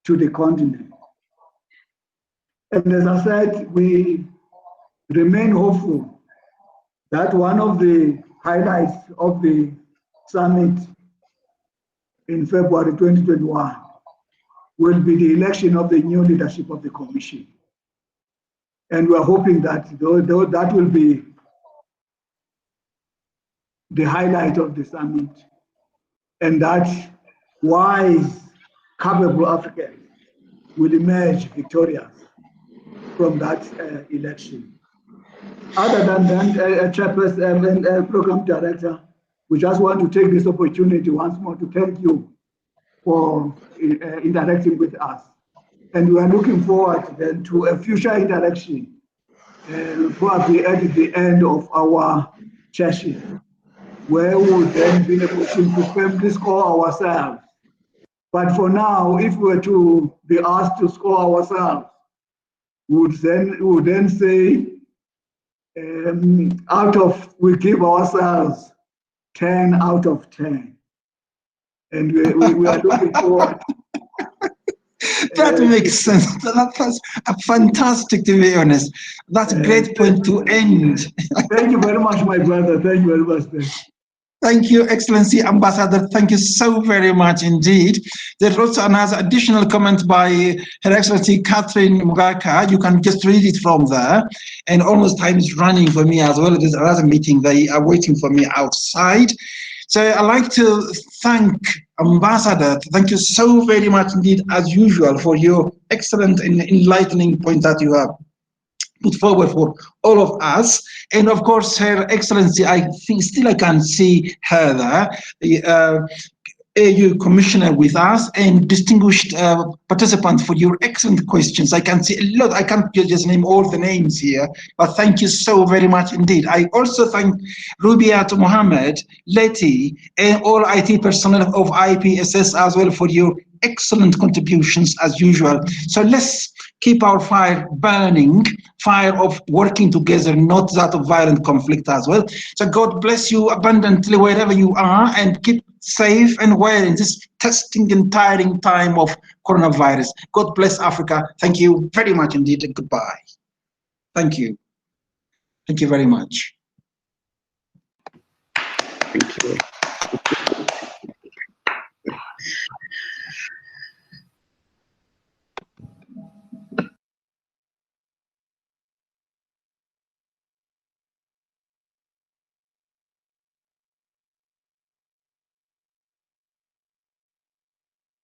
[SPEAKER 2] to the continent. And as I said, we remain hopeful that one of the highlights of the summit in February 2021 will be the election of the new leadership of the Commission. And we are hoping that that will be the highlight of the summit, and that wise, capable Africans will emerge victorious from that election. Other than that, Chairperson and Program Director, we just want to take this opportunity once more to thank you for interacting with us. And we are looking forward then to a future interaction, probably at the end of our chairship, where we will then be in a position to firmly score ourselves. But for now, if we were to be asked to score ourselves, we would then say, we give ourselves 10 out of 10. And we are looking forward.
[SPEAKER 1] That makes sense. That's fantastic, to be honest. That's a great point to end.
[SPEAKER 2] Thank you very much, my brother. Thank you very much.
[SPEAKER 1] Thank you, Excellency Ambassador. Thank you so very much indeed. There's also another additional comment by Her Excellency Catherine Mugaka. You can just read it from there. And almost time is running for me as well. There's another meeting. They are waiting for me outside. So I'd like to thank Ambassador. Thank you so very much indeed, as usual, for your excellent and enlightening point that you have put forward for all of us. And of course, Her Excellency, I think still I can see her there. AU Commissioner with us, and distinguished participants for your excellent questions. I can see a lot. I can't just name all the names here, but thank you so very much indeed. I also thank Rubiat Mohammed, Letty, and all IT personnel of IPSS as well for your excellent contributions as usual. So let's keep our fire burning, fire of working together, not that of violent conflict as well. So God bless you abundantly wherever you are, and keep safe and well in this testing and tiring time of coronavirus. God bless Africa. Thank you very much indeed, and goodbye. Thank you. Thank you very much.
[SPEAKER 4] Thank you.